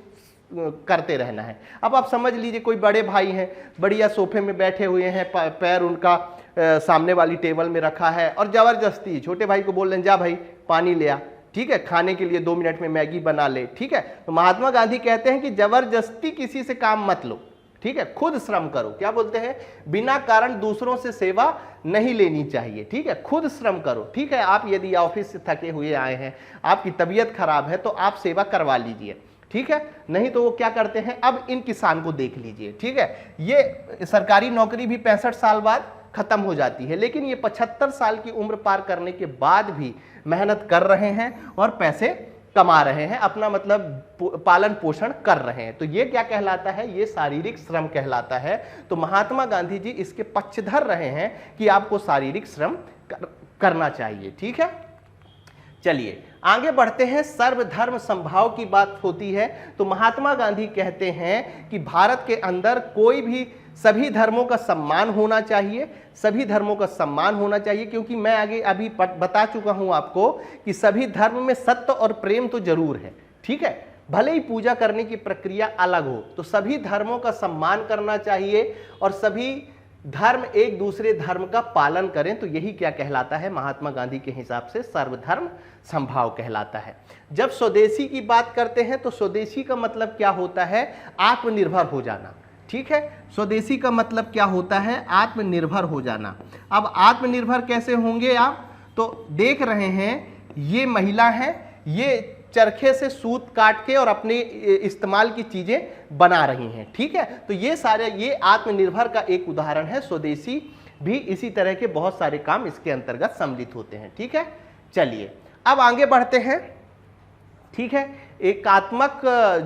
करते रहना है। अब आप समझ लीजिए कोई बड़े भाई हैं, बढ़िया सोफे में बैठे हुए हैं, पैर उनका सामने वाली टेबल में रखा है और जबरदस्ती छोटे भाई को बोल रहे हैं जा भाई पानी ले आ, ठीक है, खाने के लिए 2 मिनट में मैगी बना ले, ठीक है। तो महात्मा गांधी कहते हैं कि जबरदस्ती किसी से काम मत लो, ठीक है, खुद श्रम करो। क्या बोलते हैं? बिना कारण दूसरों से सेवा नहीं लेनी चाहिए, ठीक है, खुद श्रम करो, ठीक है। आप यदि ऑफिस से थके हुए आए हैं, आपकी तबीयत खराब है, तो आप सेवा करवा लीजिए, ठीक है। नहीं तो वो क्या करते हैं, अब इन किसान को देख लीजिए, ठीक है, ये सरकारी नौकरी भी 65 साल बाद खत्म हो जाती है, लेकिन ये 75 साल की उम्र पार करने के बाद भी मेहनत कर रहे हैं और पैसे कमा रहे हैं, अपना मतलब पालन पोषण कर रहे हैं। तो ये क्या कहलाता है? ये शारीरिक श्रम कहलाता है। तो महात्मा गांधी जी इसके पक्षधर रहे हैं कि आपको शारीरिक श्रम करना चाहिए, ठीक है। चलिए आगे बढ़ते हैं। सर्वधर्म समभाव की बात होती है तो महात्मा गांधी कहते हैं कि भारत के अंदर कोई भी सभी धर्मों का सम्मान होना चाहिए, सभी धर्मों का सम्मान होना चाहिए, क्योंकि मैं आगे अभी बता चुका हूं आपको कि सभी धर्म में सत्य और प्रेम तो जरूर है, ठीक है, भले ही पूजा करने की प्रक्रिया अलग हो, तो सभी धर्मों का सम्मान करना चाहिए और सभी धर्म एक दूसरे धर्म का पालन करें। तो यही क्या कहलाता है? महात्मा गांधी के हिसाब से सर्वधर्म समभाव कहलाता है। जब स्वदेशी की बात करते हैं तो स्वदेशी का मतलब क्या होता है? आत्मनिर्भर हो जाना, ठीक है। स्वदेशी का मतलब क्या होता है? आत्मनिर्भर हो जाना। अब आत्मनिर्भर कैसे होंगे आप? तो देख रहे हैं ये महिला है, ये चरखे से सूत काट के और अपने इस्तेमाल की चीजें बना रही हैं, ठीक है। तो ये सारे ये आत्मनिर्भर का एक उदाहरण है। स्वदेशी भी इसी तरह के बहुत सारे काम इसके अंतर्गत सम्मिलित होते हैं, ठीक है। चलिए अब आगे बढ़ते हैं, ठीक है। एकात्मक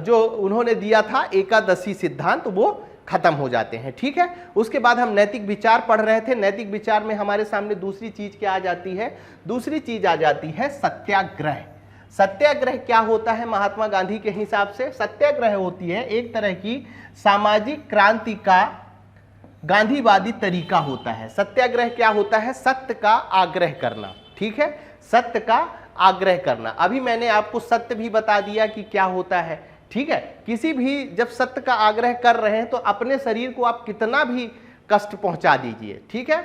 जो उन्होंने दिया था एकादशी सिद्धांत, तो वो खत्म हो जाते हैं, ठीक है। उसके बाद हम नैतिक विचार पढ़ रहे थे। नैतिक विचार में हमारे सामने दूसरी चीज क्या आ जाती है? दूसरी चीज आ जाती है सत्याग्रह। सत्याग्रह क्या होता है महात्मा गांधी के हिसाब से? सत्याग्रह होती है एक तरह की सामाजिक क्रांति का गांधीवादी तरीका होता है। सत्याग्रह क्या होता है? सत्य का आग्रह करना, ठीक है, सत्य का आग्रह करना। अभी मैंने आपको सत्य भी बता दिया कि क्या होता है, ठीक है। किसी भी जब सत्य का आग्रह कर रहे हैं तो अपने शरीर को आप कितना भी कष्ट पहुंचा दीजिए, ठीक है,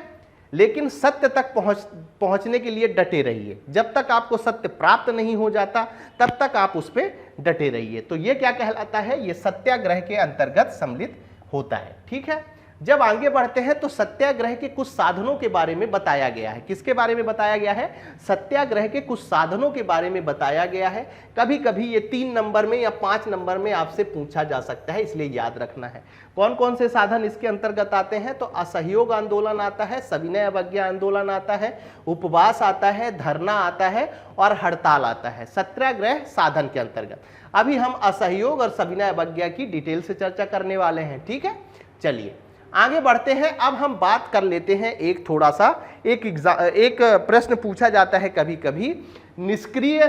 लेकिन सत्य तक पहुंचने के लिए डटे रहिए। जब तक आपको सत्य प्राप्त नहीं हो जाता तब तक आप उस पर डटे रहिए। तो ये क्या कहलाता है? ये सत्याग्रह के अंतर्गत सम्मिलित होता है, ठीक है। जब आगे बढ़ते हैं तो सत्याग्रह के कुछ साधनों के बारे में बताया गया है। किसके बारे में बताया गया है? सत्याग्रह के कुछ साधनों के बारे में बताया गया है। कभी कभी ये 3 नंबर में या 5 नंबर में आपसे पूछा जा सकता है, इसलिए याद रखना है। कौन कौन से साधन इसके अंतर्गत आते हैं? तो असहयोग आंदोलन आता है, सविनय अवज्ञा आंदोलन आता है, उपवास आता है, धरना आता है और हड़ताल आता है सत्याग्रह साधन के अंतर्गत। अभी हम असहयोग और सविनय अवज्ञा की डिटेल से चर्चा करने वाले हैं, ठीक है। चलिए आगे बढ़ते हैं। अब हम बात कर लेते हैं एक थोड़ा सा एक प्रश्न पूछा जाता है कभी कभी, निष्क्रिय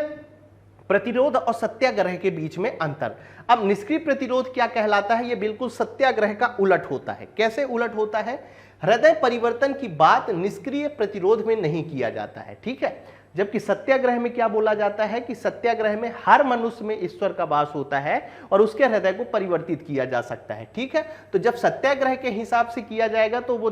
प्रतिरोध और सत्याग्रह के बीच में अंतर। अब निष्क्रिय प्रतिरोध क्या कहलाता है? ये बिल्कुल सत्याग्रह का उलट होता है। कैसे उलट होता है? हृदय परिवर्तन की बात निष्क्रिय प्रतिरोध में नहीं किया जाता है, ठीक है। जबकि सत्याग्रह में क्या बोला जाता है कि सत्याग्रह में हर मनुष्य में ईश्वर का वास होता है और उसके हृदय को परिवर्तित किया जा सकता है, ठीक है। तो जब सत्याग्रह के हिसाब से किया जाएगा तो वो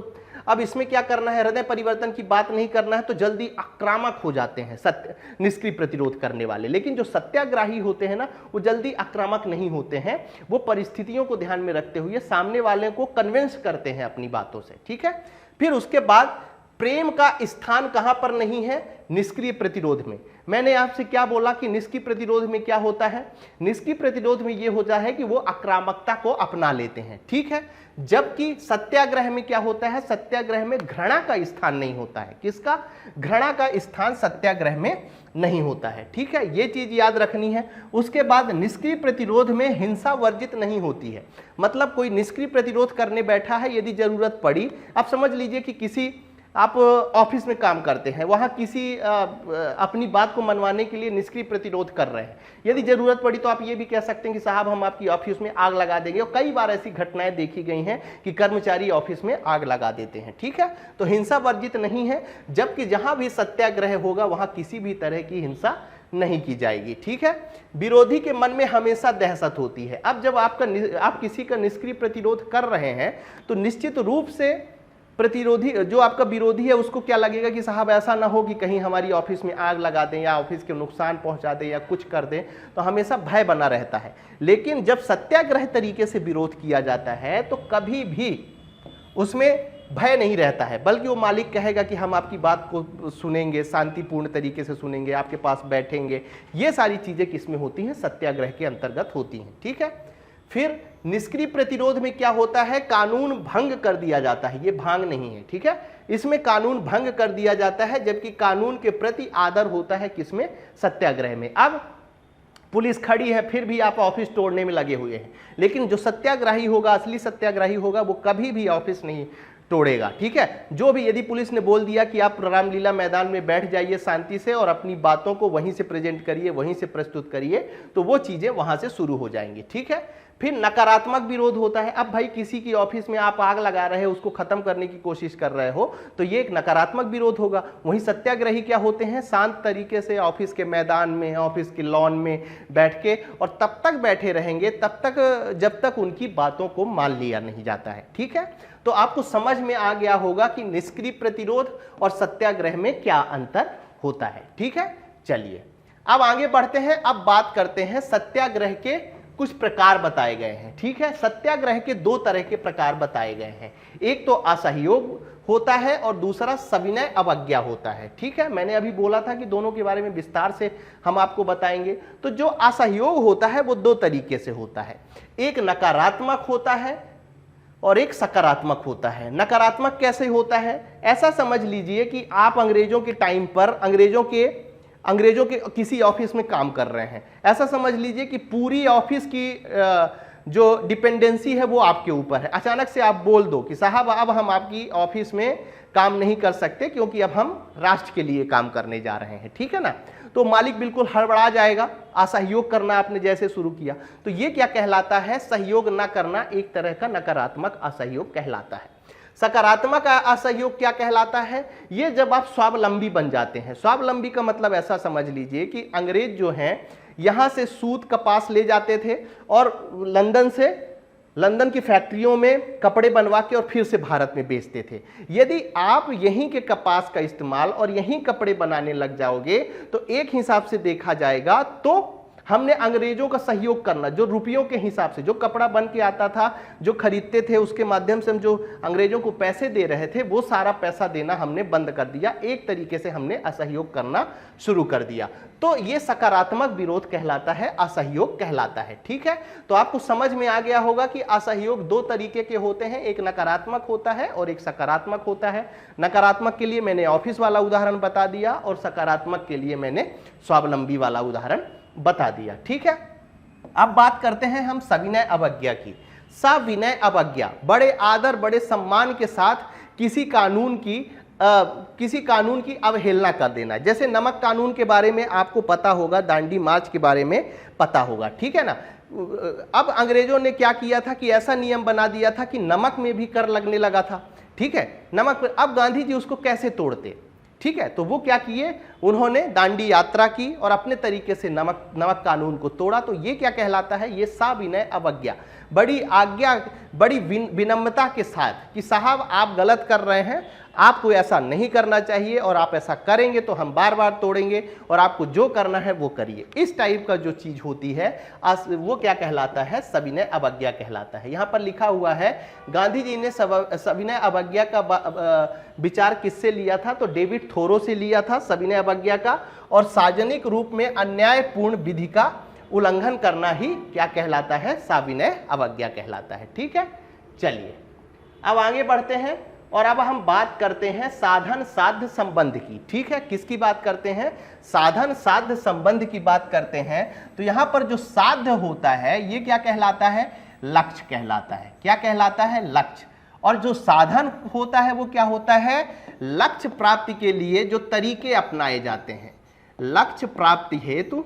अब इसमें क्या करना है? हृदय परिवर्तन की बात नहीं करना है, तो जल्दी आक्रामक हो जाते हैं सत्य निष्क्रिय प्रतिरोध करने वाले। लेकिन जो सत्याग्रही होते हैं ना, वो जल्दी आक्रामक नहीं होते हैं, वो परिस्थितियों को ध्यान में रखते हुए सामने वाले को कन्विंस करते हैं अपनी बातों से, ठीक है। फिर उसके बाद प्रेम का स्थान कहां पर नहीं है? निष्क्रिय प्रतिरोध में। मैंने आपसे क्या बोला कि निष्क्रिय प्रतिरोध में क्या होता है? निष्क्रिय प्रतिरोध में यह होता है कि वो आक्रामकता को अपना लेते हैं, ठीक है। जबकि सत्याग्रह में क्या होता है? सत्याग्रह में घृणा का स्थान नहीं होता है। किसका? घृणा का स्थान सत्याग्रह में नहीं होता है, ठीक है। ये चीज याद रखनी है। उसके बाद निष्क्रिय प्रतिरोध में हिंसा वर्जित नहीं होती है। मतलब कोई निष्क्रिय प्रतिरोध करने बैठा है, यदि जरूरत पड़ी, आप समझ लीजिए कि किसी आप ऑफिस में काम करते हैं, वहां किसी अपनी बात को मनवाने के लिए निष्क्रिय प्रतिरोध कर रहे हैं, यदि जरूरत पड़ी तो आप ये भी कह सकते हैं कि साहब हम आपकी ऑफिस में आग लगा देंगे। और कई बार ऐसी घटनाएं देखी गई हैं कि कर्मचारी ऑफिस में आग लगा देते हैं, ठीक है। तो हिंसा वर्जित नहीं है, जबकि जहां भी सत्याग्रह होगा वहां किसी भी तरह की हिंसा नहीं की जाएगी, ठीक है। विरोधी के मन में हमेशा दहशत होती है। अब जब आप किसी का निष्क्रिय प्रतिरोध कर रहे हैं तो निश्चित रूप से प्रतिरोधी जो आपका विरोधी है उसको क्या लगेगा कि साहब ऐसा ना हो कि कहीं हमारी ऑफिस में आग लगा दें या ऑफिस के नुकसान पहुंचा दें या कुछ कर दें, तो हमेशा भय बना रहता है। लेकिन जब सत्याग्रह तरीके से विरोध किया जाता है तो कभी भी उसमें भय नहीं रहता है, बल्कि वो मालिक कहेगा कि हम आपकी बात को सुनेंगे, शांतिपूर्ण तरीके से सुनेंगे, आपके पास बैठेंगे। ये सारी चीजें किसमें होती हैं? सत्याग्रह के अंतर्गत होती हैं। ठीक है। फिर निष्क्रिय प्रतिरोध में क्या होता है? कानून भंग कर दिया जाता है, ये भांग नहीं है। ठीक है। इसमें कानून भंग कर दिया जाता है, जबकि कानून के प्रति आदर होता है किसमें? सत्याग्रह में। अब पुलिस खड़ी है, फिर भी आप ऑफिस तोड़ने में लगे हुए हैं, लेकिन जो सत्याग्रही होगा, असली सत्याग्रही होगा, वो कभी भी ऑफिस नहीं तोड़ेगा। ठीक है। जो भी यदि पुलिस ने बोल दिया कि आप रामलीला मैदान में बैठ जाइए शांति से और अपनी बातों को वहीं से प्रेजेंट करिए, वहीं से प्रस्तुत करिए, तो वो चीजें वहां से शुरू हो जाएंगी। ठीक है। फिर नकारात्मक विरोध होता है। अब भाई किसी की ऑफिस में आप आग लगा रहे हो, उसको खत्म करने की कोशिश कर रहे हो, तो ये एक नकारात्मक विरोध होगा। वहीं सत्याग्रही क्या होते हैं? शांत तरीके से ऑफिस के मैदान में, ऑफिस के लॉन में बैठ के, और तब तक बैठे रहेंगे तब तक जब तक उनकी बातों को मान लिया नहीं जाता है। ठीक है। तो आपको समझ में आ गया होगा कि निष्क्रिय प्रतिरोध और सत्याग्रह में क्या अंतर होता है। ठीक है। चलिए अब आगे बढ़ते हैं। अब बात करते हैं सत्याग्रह के कुछ प्रकार बताए गए हैं। ठीक है। सत्याग्रह के दो तरह के प्रकार बताए गए हैं, एक तो असहयोग होता है और दूसरा सविनय अवज्ञा होता है। ठीक है। मैंने अभी बोला था कि दोनों के बारे में विस्तार से हम आपको बताएंगे। तो जो असहयोग होता है वो दो तरीके से होता है, एक नकारात्मक होता है और एक सकारात्मक होता है। नकारात्मक कैसे होता है? ऐसा समझ लीजिए कि आप अंग्रेजों के टाइम पर अंग्रेजों के किसी ऑफिस में काम कर रहे हैं। ऐसा समझ लीजिए कि पूरी ऑफिस की जो डिपेंडेंसी है वो आपके ऊपर है। अचानक से आप बोल दो कि साहब अब हम आपकी ऑफिस में काम नहीं कर सकते क्योंकि अब हम राष्ट्र के लिए काम करने जा रहे हैं। ठीक है ना। तो मालिक बिल्कुल हड़बड़ा जाएगा। असहयोग करना आपने जैसे शुरू किया, तो ये क्या कहलाता है? सहयोग ना करना एक तरह का नकारात्मक असहयोग कहलाता है। सकारात्मक असहयोग क्या कहलाता है? ये जब आप स्वावलंबी बन जाते हैं। स्वावलंबी का मतलब ऐसा समझ लीजिए कि अंग्रेज जो हैं यहां से सूत कपास ले जाते थे और लंदन की फैक्ट्रियों में कपड़े बनवा के और फिर से भारत में बेचते थे। यदि आप यहीं के कपास का इस्तेमाल और यहीं कपड़े बनाने लग जाओगे तो एक हिसाब से देखा जाएगा तो हमने अंग्रेजों का सहयोग करना, जो रुपयों के हिसाब से जो कपड़ा बन के आता था, जो खरीदते थे, उसके माध्यम से हम जो अंग्रेजों को पैसे दे रहे थे, वो सारा पैसा देना हमने बंद कर दिया। एक तरीके से हमने असहयोग करना शुरू कर दिया। तो ये सकारात्मक विरोध कहलाता है, असहयोग कहलाता है। ठीक है। तो आपको समझ में आ गया होगा कि असहयोग दो तरीके के होते हैं, एक नकारात्मक होता है और एक सकारात्मक होता है। नकारात्मक के लिए मैंने ऑफिस वाला उदाहरण बता दिया और सकारात्मक के लिए मैंने स्वावलंबी वाला उदाहरण बता दिया। ठीक है। अब बात करते हैं हम सविनय अवज्ञा की। सविनय अवज्ञा, बड़े आदर बड़े सम्मान के साथ किसी कानून की अवहेलना कर देना। जैसे नमक कानून के बारे में आपको पता होगा, दांडी मार्च के बारे में पता होगा। ठीक है ना। अब अंग्रेजों ने क्या किया था कि ऐसा नियम बना दिया था कि नमक में भी कर लगने लगा था। ठीक है। नमक पर अब गांधी जी उसको कैसे तोड़ते? ठीक है। तो वो क्या किए, उन्होंने दांडी यात्रा की और अपने तरीके से नमक कानून को तोड़ा। तो ये क्या कहलाता है? ये सविनय अवज्ञा, बड़ी विनम्रता के साथ कि साहब आप गलत कर रहे हैं, आपको ऐसा नहीं करना चाहिए और आप ऐसा करेंगे तो हम बार बार तोड़ेंगे और आपको जो करना है वो करिए। इस टाइप का जो चीज होती है वो क्या कहलाता है? सविनय अवज्ञा कहलाता है। यहां पर लिखा हुआ है गांधी जी ने सविनय अवज्ञा का विचार किससे लिया था? तो डेविड थोरो से लिया था सविनय अवज्ञा का। और सार्वजनिक रूप में अन्यायपूर्ण विधि का उल्लंघन करना ही क्या कहलाता है? सविनय अवज्ञा कहलाता है। ठीक है। चलिए अब आगे बढ़ते हैं और अब हम बात करते हैं साधन साध्य संबंध की। ठीक है। किसकी बात करते हैं? साधन साध्य संबंध की बात करते हैं। तो यहां पर जो साध्य होता है ये क्या कहलाता है? लक्ष्य कहलाता है। क्या कहलाता है? लक्ष्य। और जो साधन होता है वो क्या होता है? लक्ष्य प्राप्ति के लिए जो तरीके अपनाए जाते हैं। लक्ष्य प्राप्ति हेतु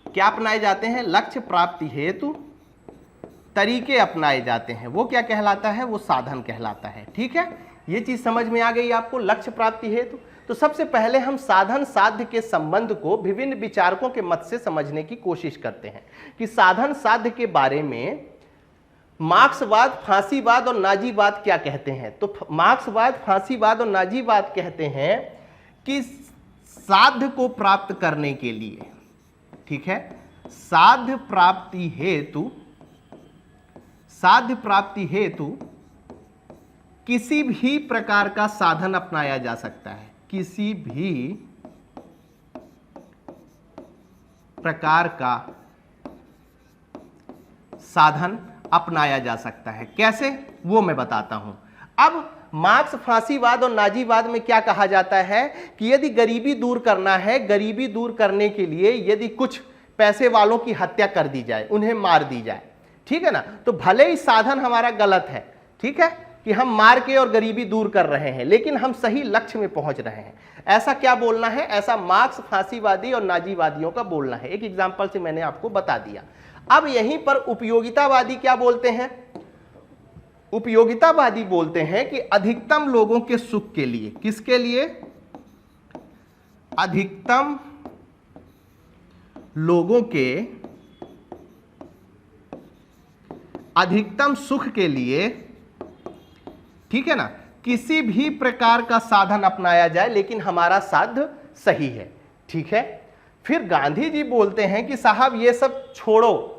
क्या अपनाए जाते हैं? लक्ष्य प्राप्ति हेतु तरीके अपनाए जाते हैं, वो क्या कहलाता है? वो साधन कहलाता है। ठीक है। ये चीज समझ में आ गई आपको, लक्ष्य प्राप्ति हेतु। तो सबसे पहले हम साधन साध्य के संबंध को विभिन्न विचारकों के मत से समझने की कोशिश करते हैं कि साधन साध्य के बारे में मार्क्सवाद, फांसीवाद और नाजीवाद क्या कहते हैं? तो मार्क्सवाद, फांसीवाद और नाजीवाद कहते हैं कि साध्य को प्राप्त करने के लिए, ठीक है, साध्य प्राप्ति हेतु किसी भी प्रकार का साधन अपनाया जा सकता है, किसी भी प्रकार का साधन अपनाया जा सकता है। कैसे, वो मैं बताता हूं। अब मार्क्स, फांसीवाद और नाजीवाद में क्या कहा जाता है कि यदि गरीबी दूर करना है, गरीबी दूर करने के लिए यदि कुछ पैसे वालों की हत्या कर दी जाए, उन्हें मार दी जाए, ठीक है ना, तो भले ही साधन हमारा गलत है, ठीक है, कि हम मार के और गरीबी दूर कर रहे हैं, लेकिन हम सही लक्ष्य में पहुंच रहे हैं। ऐसा क्या बोलना है? ऐसा मार्क्स, फांसीवादी और नाजीवादियों का बोलना है। एक एग्जाम्पल से मैंने आपको बता दिया। अब यहीं पर उपयोगितावादी क्या बोलते हैं? उपयोगितावादी बोलते हैं कि अधिकतम लोगों के सुख के लिए, किसके लिए? अधिकतम लोगों के अधिकतम सुख के लिए, ठीक है ना, किसी भी प्रकार का साधन अपनाया जाए, लेकिन हमारा साध्य सही है, ठीक है। फिर गांधी जी बोलते हैं कि साहब ये सब छोड़ो,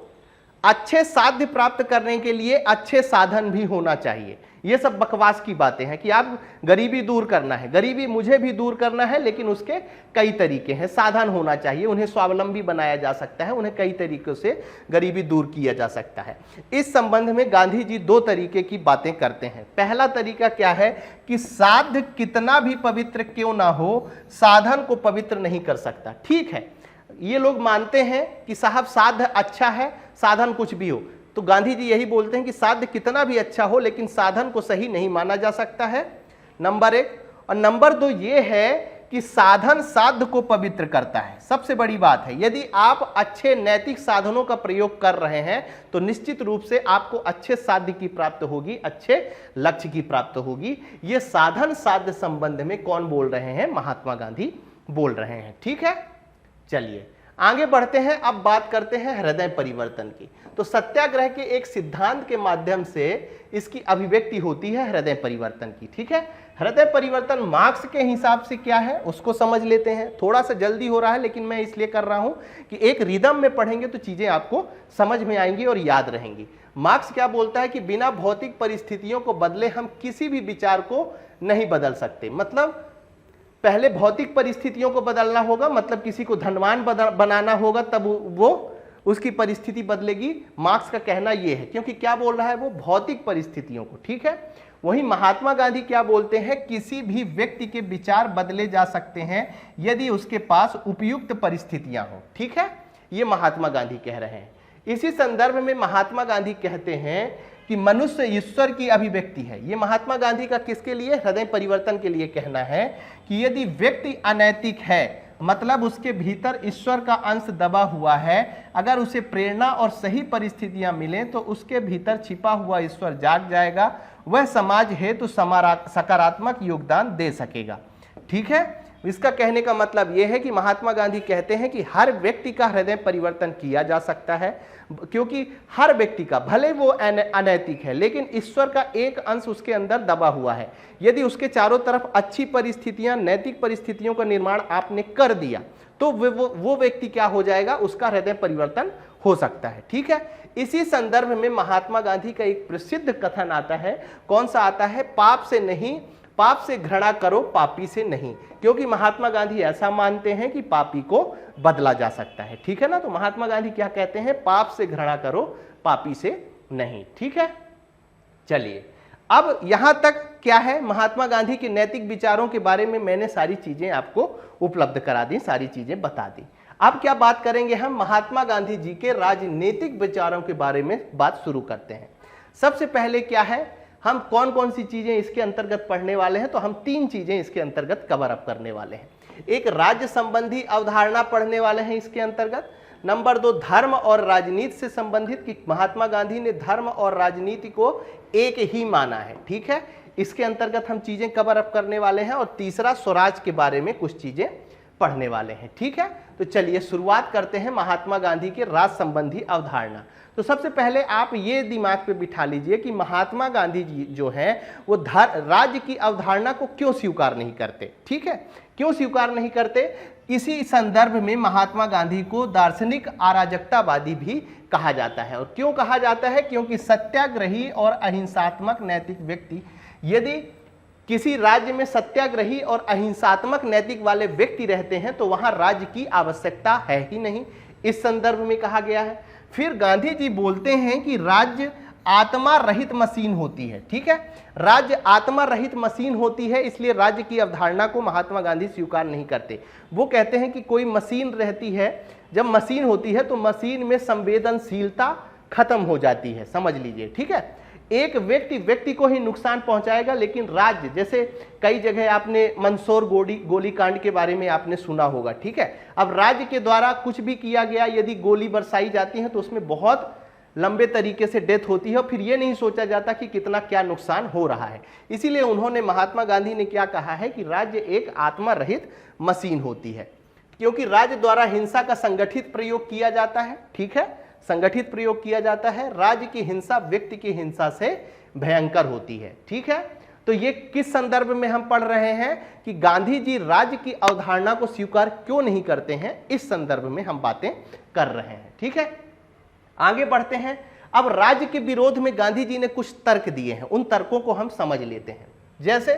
अच्छे साध्य प्राप्त करने के लिए अच्छे साधन भी होना चाहिए। ये सब बकवास की बातें हैं कि आप गरीबी दूर करना है, गरीबी मुझे भी दूर करना है, लेकिन उसके कई तरीके हैं, साधन होना चाहिए, उन्हें स्वावलंबी बनाया जा सकता है, उन्हें कई तरीकों से गरीबी दूर किया जा सकता है। इस संबंध में गांधी जी दो तरीके की बातें करते हैं। पहला तरीका क्या है कि साध्य कितना भी पवित्र क्यों ना हो, साधन को पवित्र नहीं कर सकता। ठीक है, ये लोग मानते हैं कि साहब साध्य अच्छा है, साधन कुछ भी हो, तो गांधी जी यही बोलते हैं कि साध्य कितना भी अच्छा हो, लेकिन साधन को सही नहीं माना जा सकता है, नंबर एक। और नंबर दो ये है कि साधन साध्य को पवित्र करता है। सबसे बड़ी बात है, यदि आप अच्छे नैतिक साधनों का प्रयोग कर रहे हैं तो निश्चित रूप से आपको अच्छे साध्य की प्राप्त होगी, अच्छे लक्ष्य की प्राप्त होगी। ये साधन साध्य संबंध में कौन बोल रहे हैं? महात्मा गांधी बोल रहे हैं। ठीक है, चलिए आगे बढ़ते हैं। अब बात करते हैं हृदय परिवर्तन की। तो सत्याग्रह के एक सिद्धांत के माध्यम से इसकी अभिव्यक्ति होती है हृदय परिवर्तन की। ठीक है, हृदय परिवर्तन मार्क्स के हिसाब से क्या है उसको समझ लेते हैं। थोड़ा सा जल्दी हो रहा है, लेकिन मैं इसलिए कर रहा हूं कि एक रिदम में पढ़ेंगे तो चीजें आपको समझ में आएंगी और याद रहेंगी। मार्क्स क्या बोलता है कि बिना भौतिक परिस्थितियों को बदले हम किसी भी विचार को नहीं बदल सकते। मतलब पहले भौतिक परिस्थितियों को बदलना होगा, मतलब किसी को धनवान बनाना होगा, तब वो उसकी परिस्थिति बदलेगी। मार्क्स का कहना यह है, क्योंकि क्या बोल रहा है वो? भौतिक परिस्थितियों को। ठीक है, वहीं महात्मा गांधी क्या बोलते हैं? किसी भी व्यक्ति के विचार बदले जा सकते हैं यदि उसके पास उपयुक्त परिस्थितियां हो। ठीक है, ये महात्मा गांधी कह रहे हैं। इसी संदर्भ में महात्मा गांधी कहते हैं कि मनुष्य ईश्वर की अभिव्यक्ति है। ये महात्मा गांधी का किसके लिए? हृदय परिवर्तन के लिए कहना है कि यदि व्यक्ति अनैतिक है, मतलब उसके भीतर ईश्वर का अंश दबा हुआ है, अगर उसे प्रेरणा और सही परिस्थितियां मिलें तो उसके भीतर छिपा हुआ ईश्वर जाग जाएगा, वह समाज हेतु सकारात्मक योगदान दे सकेगा। ठीक है, इसका कहने का मतलब यह है कि महात्मा गांधी कहते हैं कि हर व्यक्ति का हृदय परिवर्तन किया जा सकता है, क्योंकि हर व्यक्ति का, भले वो अनैतिक है, लेकिन ईश्वर का एक अंश उसके अंदर दबा हुआ है। यदि उसके चारों तरफ अच्छी परिस्थितियां, नैतिक परिस्थितियों का निर्माण आपने कर दिया तो वो व्यक्ति क्या हो जाएगा? उसका हृदय परिवर्तन हो सकता है। ठीक है, इसी संदर्भ में महात्मा गांधी का एक प्रसिद्ध कथन आता है। कौन सा आता है? पाप से नहीं, पाप से घृणा करो, पापी से नहीं। क्योंकि महात्मा गांधी ऐसा मानते हैं कि पापी को बदला जा सकता है। ठीक है ना, तो महात्मा गांधी क्या कहते हैं? पाप से घृणा करो, पापी से नहीं। ठीक है, चलिए अब यहां तक क्या है? महात्मा गांधी के नैतिक विचारों के बारे में मैंने सारी चीजें आपको उपलब्ध करा दी, सारी चीजें बता दी। अब क्या बात करेंगे हम? महात्मा गांधी जी के राजनीतिक विचारों के बारे में बात शुरू करते हैं। सबसे पहले क्या है, हम कौन कौन सी चीजें इसके अंतर्गत पढ़ने वाले हैं? तो हम तीन चीजें इसके अंतर्गत कवर अप करने वाले हैं। एक, राज्य संबंधी अवधारणा पढ़ने वाले हैं इसके अंतर्गत। नंबर दो, धर्म और राजनीति से संबंधित, कि महात्मा गांधी ने धर्म और राजनीति को एक ही माना है। ठीक है, इसके अंतर्गत हम चीजें कवर अप करने वाले हैं। और तीसरा, स्वराज के बारे में कुछ चीजें पढ़ने वाले हैं। ठीक है, तो चलिए शुरुआत करते हैं महात्मा गांधी के राज संबंधी अवधारणा। तो सबसे पहले आप ये दिमाग पे बिठा लीजिए कि महात्मा गांधी जी जो हैं वो राज्य की अवधारणा को क्यों स्वीकार नहीं करते। ठीक है, क्यों स्वीकार नहीं करते? इसी संदर्भ में महात्मा गांधी को दार्शनिक अराजकतावादी भी कहा जाता है। और क्यों कहा जाता है? क्योंकि सत्याग्रही और अहिंसात्मक नैतिक व्यक्ति, यदि किसी राज्य में सत्याग्रही और अहिंसात्मक नैतिक वाले व्यक्ति रहते हैं तो वहां राज्य की आवश्यकता है ही नहीं, इस संदर्भ में कहा गया है। फिर गांधी जी बोलते हैं कि राज्य आत्मा रहित मशीन होती है। ठीक है, राज्य आत्मा रहित मशीन होती है, इसलिए राज्य की अवधारणा को महात्मा गांधी स्वीकार नहीं करते। वो कहते हैं कि कोई मशीन रहती है, जब मशीन होती है तो मशीन में संवेदनशीलता खत्म हो जाती है, समझ लीजिए। ठीक है, एक व्यक्ति को ही नुकसान पहुंचाएगा, लेकिन राज्य, जैसे कई जगह आपने मंदसौर गोलीकांड के बारे में आपने सुना होगा। ठीक है, अब राज्य के द्वारा कुछ भी किया गया, यदि गोली बरसाई जाती है तो उसमें बहुत लंबे तरीके से डेथ होती है और फिर ये नहीं सोचा जाता कि कितना क्या नुकसान हो रहा है। इसीलिए उन्होंने, महात्मा गांधी ने क्या कहा है कि राज्य एक आत्मा रहित मशीन होती है, क्योंकि राज्य द्वारा हिंसा का संगठित प्रयोग किया जाता है। ठीक है, संगठित प्रयोग किया जाता है। राज्य की हिंसा व्यक्ति की हिंसा से भयंकर होती है। ठीक है, तो ये किस संदर्भ में हम पढ़ रहे हैं कि गांधी जी राज्य की अवधारणा को स्वीकार क्यों नहीं करते हैं, इस संदर्भ में हम बातें कर रहे हैं। ठीक है, आगे बढ़ते हैं। अब राज्य के विरोध में गांधी जी ने कुछ तर्क दिए हैं, उन तर्कों को हम समझ लेते हैं। जैसे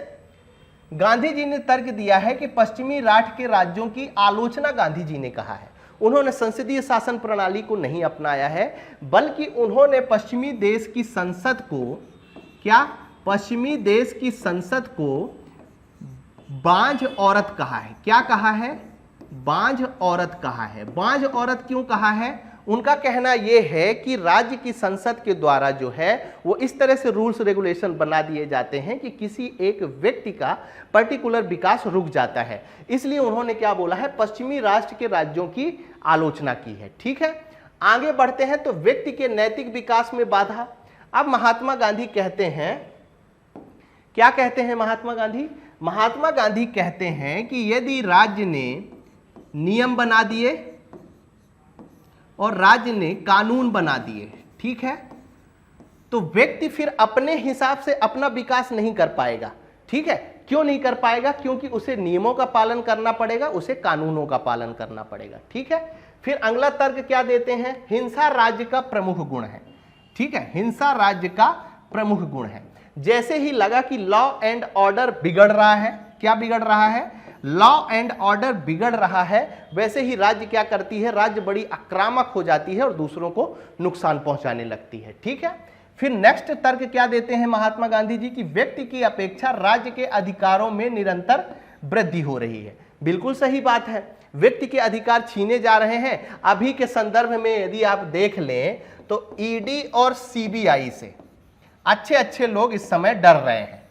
गांधी जी ने तर्क दिया है कि पश्चिमी राष्ट्र के राज्यों की आलोचना गांधी जी ने कहा है। उन्होंने संसदीय शासन प्रणाली को नहीं अपनाया है, बल्कि उन्होंने पश्चिमी देश की संसद को बांझ औरत कहा है। क्या कहा है? बांझ औरत कहा है। बांझ औरत क्यों कहा है? उनका कहना यह है कि राज्य की संसद के द्वारा जो है वो इस तरह से रूल्स रेगुलेशन बना दिए जाते हैं कि किसी एक व्यक्ति का पर्टिकुलर विकास रुक जाता है। इसलिए उन्होंने क्या बोला है? पश्चिमी राष्ट्र के राज्यों की आलोचना की है। ठीक है, आगे बढ़ते हैं। तो व्यक्ति के नैतिक विकास में बाधा। अब महात्मा गांधी कहते हैं, क्या कहते हैं महात्मा गांधी? महात्मा गांधी कहते हैं कि यदि राज्य ने नियम बना दिए और राज्य ने कानून बना दिए, ठीक है, तो व्यक्ति फिर अपने हिसाब से अपना विकास नहीं कर पाएगा। ठीक है, क्यों नहीं कर पाएगा? क्योंकि उसे नियमों का पालन करना पड़ेगा, उसे कानूनों का पालन करना पड़ेगा। ठीक है, फिर अगला तर्क क्या देते हैं? हिंसा राज्य का प्रमुख गुण है। ठीक है, हिंसा राज्य का प्रमुख गुण है। जैसे ही लगा कि लॉ एंड ऑर्डर बिगड़ रहा है, क्या बिगड़ रहा है? लॉ एंड ऑर्डर बिगड़ रहा है, वैसे ही राज्य क्या करती है? राज्य बड़ी आक्रामक हो जाती है और दूसरों को नुकसान पहुंचाने लगती है। ठीक है, फिर नेक्स्ट तर्क क्या देते हैं महात्मा गांधी जी? कि व्यक्ति की अपेक्षा राज्य के अधिकारों में निरंतर वृद्धि हो रही है। बिल्कुल सही बात है, व्यक्ति के अधिकार छीने जा रहे हैं। अभी के संदर्भ में यदि आप देख लें तो ईडी और सीबीआई से अच्छे लोग इस समय डर रहे हैं।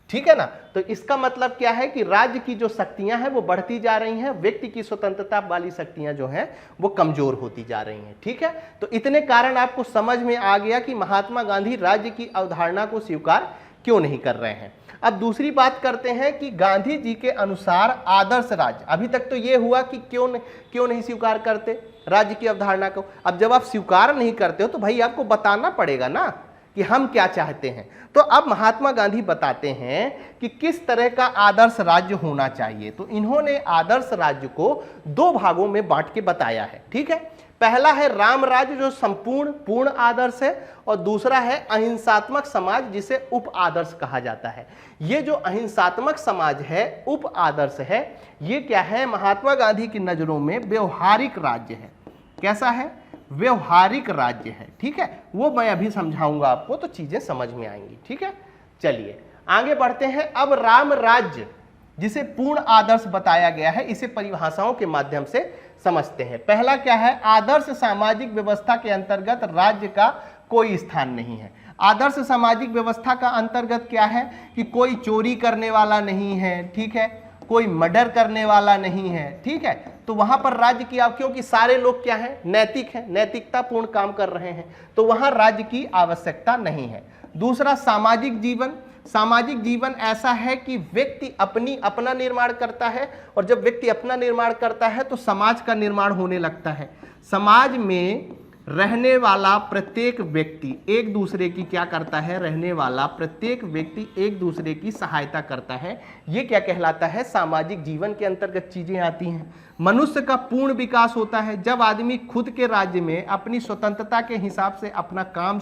ठीक है ना, तो इसका मतलब क्या है कि राज्य की जो शक्तियां हैं वो बढ़ती जा रही हैं, व्यक्ति की स्वतंत्रता वाली शक्तियां जो हैं वो कमजोर होती जा रही हैं। ठीक है, तो इतने कारण आपको समझ में आ गया कि महात्मा गांधी राज्य की अवधारणा को स्वीकार क्यों नहीं कर रहे हैं। अब दूसरी बात करते हैं कि गांधी जी के अनुसार आदर्श राज्य, अभी तक तो ये हुआ कि क्यों नहीं स्वीकार करते राज्य की अवधारणा को। अब जब आप स्वीकार नहीं करते हो तो भाई आपको बताना पड़ेगा ना कि हम क्या चाहते हैं। तो अब महात्मा गांधी बताते हैं कि किस तरह का आदर्श राज्य होना चाहिए। तो इन्होंने आदर्श राज्य को दो भागों में बांट के बताया है। ठीक है, पहला है राम राज्य जो संपूर्ण पूर्ण आदर्श है, और दूसरा है अहिंसात्मक समाज जिसे उप आदर्श कहा जाता है। ये जो अहिंसात्मक समाज है, उप आदर्श है, ये क्या है? महात्मा गांधी की नजरों में व्यवहारिक राज्य है। कैसा है? व्यवहारिक राज्य है। ठीक है, वो मैं अभी समझाऊंगा आपको तो चीजें समझ में आएंगी। ठीक है, चलिए आगे बढ़ते हैं। अब राम राज्य जिसे पूर्ण आदर्श बताया गया है, इसे परिभाषाओं के माध्यम से समझते हैं। पहला क्या है? आदर्श सामाजिक व्यवस्था के अंतर्गत राज्य का कोई स्थान नहीं है। आदर्श सामाजिक व्यवस्था का अंतर्गत क्या है? कि कोई चोरी करने वाला नहीं है, ठीक है, कोई मर्डर करने वाला नहीं है। ठीक है, तो वहां पर राज्य की, क्योंकि सारे लोग क्या है? नैतिक है, नैतिकता पूर्ण काम कर रहे हैं, तो वहां राज्य की आवश्यकता नहीं है। दूसरा, सामाजिक जीवन, सामाजिक जीवन ऐसा है कि व्यक्ति अपना निर्माण करता है, और जब व्यक्ति अपना निर्माण करता है तो समाज का निर्माण होने लगता है। समाज में रहने वाला प्रत्येक व्यक्ति एक दूसरे की क्या करता है, रहने वाला प्रत्येक व्यक्ति एक दूसरे की सहायता करता है। ये क्या कहलाता है, सामाजिक जीवन के अंतर्गत चीजें आती हैं। मनुष्य का पूर्ण विकास होता है जब आदमी खुद के राज्य में अपनी स्वतंत्रता के हिसाब से अपना काम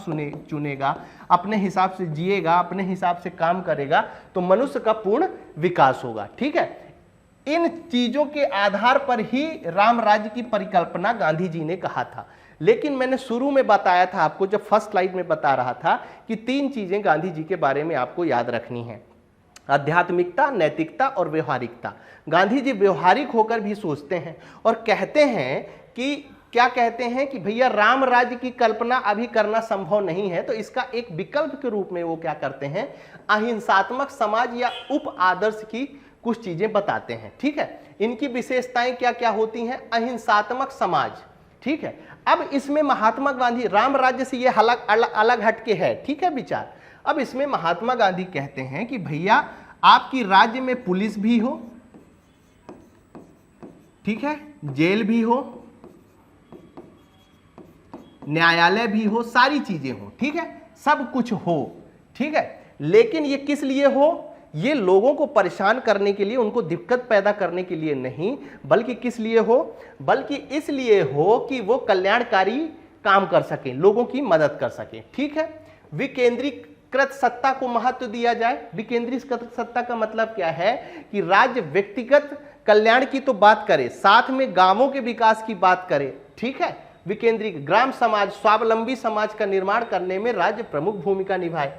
चुनेगा, अपने हिसाब से जिएगा, अपने हिसाब से काम करेगा, तो मनुष्य का पूर्ण विकास होगा। ठीक है, इन चीजों के आधार पर ही राम राज्य की परिकल्पना गांधी जी ने कहा था। लेकिन मैंने शुरू में बताया था आपको, जब फर्स्ट स्लाइड में बता रहा था कि 3 चीजें गांधी जी के बारे में आपको याद रखनी है, आध्यात्मिकता, नैतिकता और व्यवहारिकता। गांधी जी व्यवहारिक होकर भी सोचते हैं और कहते हैं कि क्या कहते हैं कि भैया राम राज्य की कल्पना अभी करना संभव नहीं है, तो इसका एक विकल्प के रूप में वो क्या करते हैं, अहिंसात्मक समाज या उप आदर्श की कुछ चीजें बताते हैं। ठीक है, इनकी विशेषताएं क्या क्या होती हैं, अहिंसात्मक समाज। ठीक है, अब इसमें महात्मा गांधी, राम राज्य से ये अलग हटके है, ठीक है विचार। अब इसमें महात्मा गांधी कहते हैं कि भैया आपकी राज्य में पुलिस भी हो, ठीक है, जेल भी हो, न्यायालय भी हो, सारी चीजें हो, ठीक है, सब कुछ हो। ठीक है, लेकिन ये किस लिए हो, ये लोगों को परेशान करने के लिए, उनको दिक्कत पैदा करने के लिए नहीं, बल्कि किस लिए हो, बल्कि इसलिए हो कि वो कल्याणकारी काम कर सकें, लोगों की मदद कर सकें। ठीक है, विकेंद्रीकृत सत्ता को महत्व दिया जाए। विकेंद्रीकृत सत्ता का मतलब क्या है कि राज्य व्यक्तिगत कल्याण की तो बात करे, साथ में गांवों के विकास की बात करे। ठीक है, विकेंद्रीय ग्राम समाज, स्वावलंबी समाज का निर्माण करने में राज्य प्रमुख भूमिका निभाए।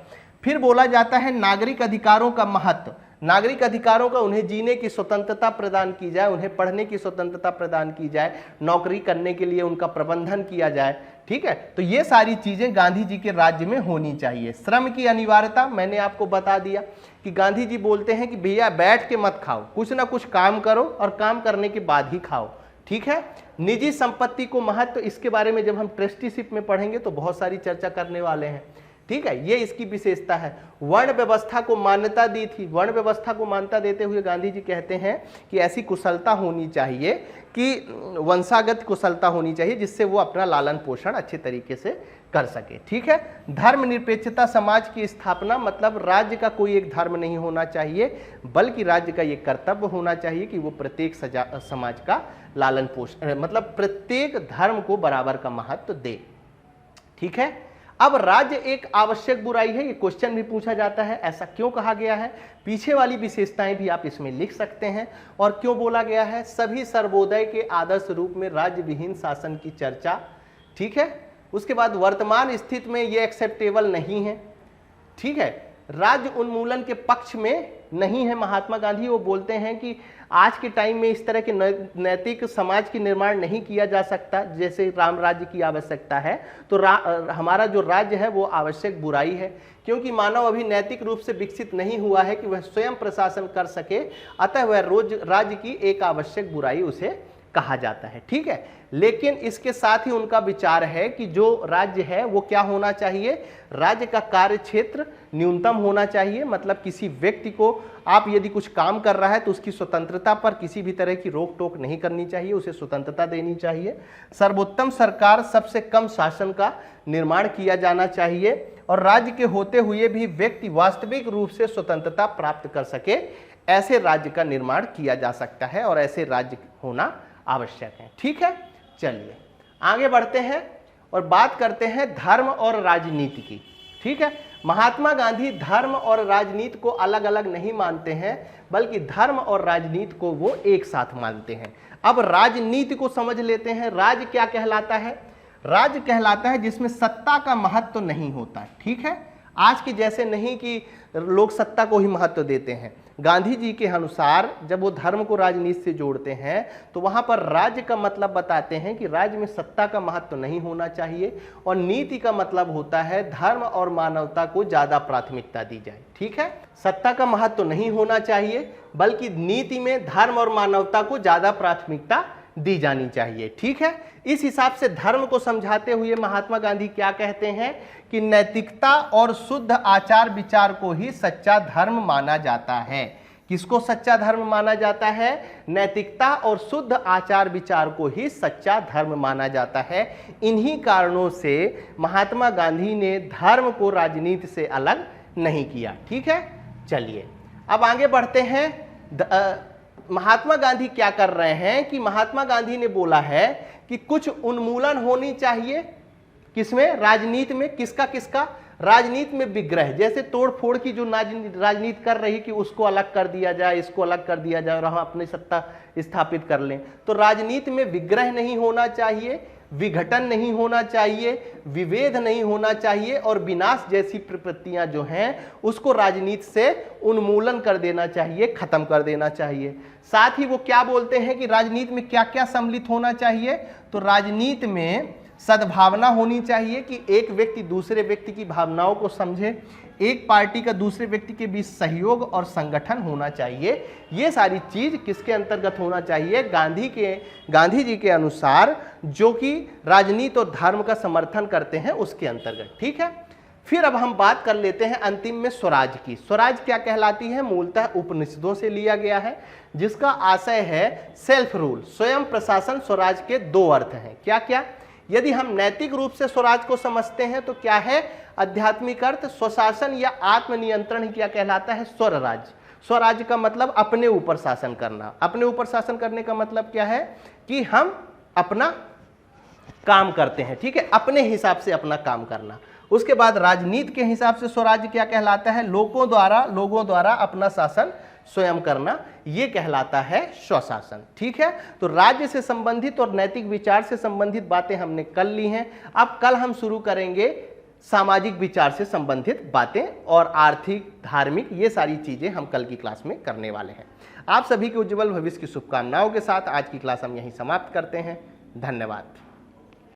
फिर बोला जाता है नागरिक अधिकारों का महत्व। नागरिक अधिकारों का, उन्हें जीने की स्वतंत्रता प्रदान की जाए, उन्हें पढ़ने की स्वतंत्रता प्रदान की जाए, नौकरी करने के लिए उनका प्रबंधन किया जाए। ठीक है, तो ये सारी चीजें गांधी जी के राज्य में होनी चाहिए। श्रम की अनिवार्यता मैंने आपको बता दिया कि गांधी जी बोलते हैं कि भैया बैठ के मत खाओ, कुछ ना कुछ काम करो और काम करने के बाद ही खाओ। ठीक है, निजी संपत्ति को महत्व, इसके बारे में जब हम ट्रस्टीशिप में पढ़ेंगे तो बहुत सारी चर्चा करने वाले हैं। ठीक है, ये इसकी विशेषता है। वर्ण व्यवस्था को मान्यता दी थी। वर्ण व्यवस्था को मान्यता देते हुए गांधी जी कहते हैं कि ऐसी कुशलता होनी चाहिए कि वंशागत कुशलता होनी चाहिए जिससे वो अपना लालन पोषण अच्छे तरीके से कर सके। ठीक है, धर्मनिरपेक्षता समाज की स्थापना, मतलब राज्य का कोई एक धर्म नहीं होना चाहिए, बल्कि राज्य का ये कर्तव्य होना चाहिए कि वो प्रत्येक समाज का लालन पोषण, मतलब प्रत्येक धर्म को बराबर का महत्व दे। ठीक है, अब राज्य एक आवश्यक बुराई है, ये क्वेश्चन भी पूछा जाता है, ऐसा क्यों कहा गया है, पीछे वाली विशेषताएं भी आप इसमें लिख सकते हैं। और क्यों बोला गया है, सभी सर्वोदय के आदर्श रूप में राज्य विहीन शासन की चर्चा। ठीक है, उसके बाद वर्तमान स्थिति में ये एक्सेप्टेबल नहीं है। ठीक है, राज्य उन्मूलन के पक्ष में नहीं है महात्मा गांधी। वो बोलते हैं कि आज के टाइम में इस तरह के नैतिक समाज की निर्माण नहीं किया जा सकता जैसे राम राज्य की आवश्यकता है। तो हमारा जो राज्य है वो आवश्यक बुराई है, क्योंकि मानव अभी नैतिक रूप से विकसित नहीं हुआ है कि वह स्वयं प्रशासन कर सके, अतः वह राज्य की एक आवश्यक बुराई उसे कहा जाता है। ठीक है, लेकिन इसके साथ ही उनका विचार है कि जो राज्य है वो क्या होना चाहिए, राज्य का कार्य क्षेत्र न्यूनतम होना चाहिए। मतलब किसी व्यक्ति को, आप यदि कुछ काम कर रहा है तो उसकी स्वतंत्रता पर किसी भी तरह की रोक टोक नहीं करनी चाहिए, उसे स्वतंत्रता देनी चाहिए। सर्वोत्तम सरकार, सबसे कम शासन का निर्माण किया जाना चाहिए, और राज्य के होते हुए भी व्यक्ति वास्तविक रूप से स्वतंत्रता प्राप्त कर सके, ऐसे राज्य का निर्माण किया जा सकता है और ऐसे राज्य होना आवश्यक है। ठीक है, चलिए आगे बढ़ते हैं और बात करते हैं धर्म और राजनीति की। ठीक है, महात्मा गांधी धर्म और राजनीति को अलग अलग नहीं मानते हैं, बल्कि धर्म और राजनीति को वो एक साथ मानते हैं। अब राजनीति को समझ लेते हैं। राज्य क्या कहलाता है, राज्य कहलाता है जिसमें सत्ता का महत्व नहीं होता है। ठीक है, आज के जैसे नहीं कि लोग सत्ता को ही महत्व देते हैं। गांधी जी के अनुसार जब वो धर्म को राजनीति से जोड़ते हैं तो वहां पर राज्य का मतलब बताते हैं कि राज्य में सत्ता का महत्व नहीं होना चाहिए, और नीति का मतलब होता है धर्म और मानवता को ज्यादा प्राथमिकता दी जाए। ठीक है, सत्ता का महत्व नहीं होना चाहिए, बल्कि नीति में धर्म और मानवता को ज्यादा प्राथमिकता दी जानी चाहिए। ठीक है, इस हिसाब से धर्म को समझाते हुए महात्मा गांधी क्या कहते हैं कि नैतिकता और शुद्ध आचार विचार को ही सच्चा धर्म माना जाता है। किसको सच्चा धर्म माना जाता है? नैतिकता और शुद्ध आचार विचार को ही सच्चा धर्म माना जाता है। इन्हीं कारणों से महात्मा गांधी ने धर्म को राजनीति से अलग नहीं किया। ठीक है, चलिए अब आगे बढ़ते हैं। महात्मा गांधी क्या कर रहे हैं कि महात्मा गांधी ने बोला है कि कुछ उन्मूलन होनी चाहिए। किसमें? राजनीति में। किसका किसका? राजनीति में विग्रह, जैसे तोड़ फोड़ की जो राजनीति कर रही कि उसको अलग कर दिया जाए, इसको अलग कर दिया जाए और हम अपनी सत्ता स्थापित कर लें। तो राजनीति में विग्रह नहीं होना चाहिए, विघटन नहीं होना चाहिए, विभेद नहीं होना चाहिए और विनाश जैसी प्रवृत्तियां जो हैं उसको राजनीति से उन्मूलन कर देना चाहिए, खत्म कर देना चाहिए। साथ ही वो क्या बोलते हैं कि राजनीति में क्या क्या सम्मिलित होना चाहिए? तो राजनीति में सद्भावना होनी चाहिए कि एक व्यक्ति दूसरे व्यक्ति की भावनाओं को समझे, एक पार्टी का दूसरे व्यक्ति के बीच सहयोग और संगठन होना चाहिए। ये सारी चीज किसके अंतर्गत होना चाहिए? गांधी जी के अनुसार, जो कि राजनीति और धर्म का समर्थन करते हैं उसके अंतर्गत। ठीक है, फिर अब हम बात कर लेते हैं अंतिम में स्वराज की। स्वराज क्या कहलाती है? मूलतः उपनिषदों से लिया गया है, जिसका आशय है सेल्फ रूल, स्वयं प्रशासन। स्वराज के दो अर्थ हैं। क्या क्या? यदि हम नैतिक रूप से स्वराज को समझते हैं तो क्या है? आध्यात्मिक अर्थ स्वशासन या आत्मनियंत्रण ही क्या कहलाता है? स्वराज। स्वराज का मतलब अपने ऊपर शासन करना। अपने ऊपर शासन करने का मतलब क्या है? कि हम अपना काम करते हैं। ठीक है, अपने हिसाब से अपना काम करना। उसके बाद राजनीति के हिसाब से स्वराज क्या कहलाता है? लोगों द्वारा अपना शासन स्वयं करना, ये कहलाता है स्वशासन। ठीक है, तो राज्य से संबंधित और नैतिक विचार से संबंधित बातें हमने कर ली हैं। अब कल हम शुरू करेंगे सामाजिक विचार से संबंधित बातें और आर्थिक, धार्मिक, ये सारी चीजें हम कल की क्लास में करने वाले हैं। आप सभी के उज्जवल भविष्य की शुभकामनाओं के साथ आज की क्लास हम यहीं समाप्त करते हैं। धन्यवाद।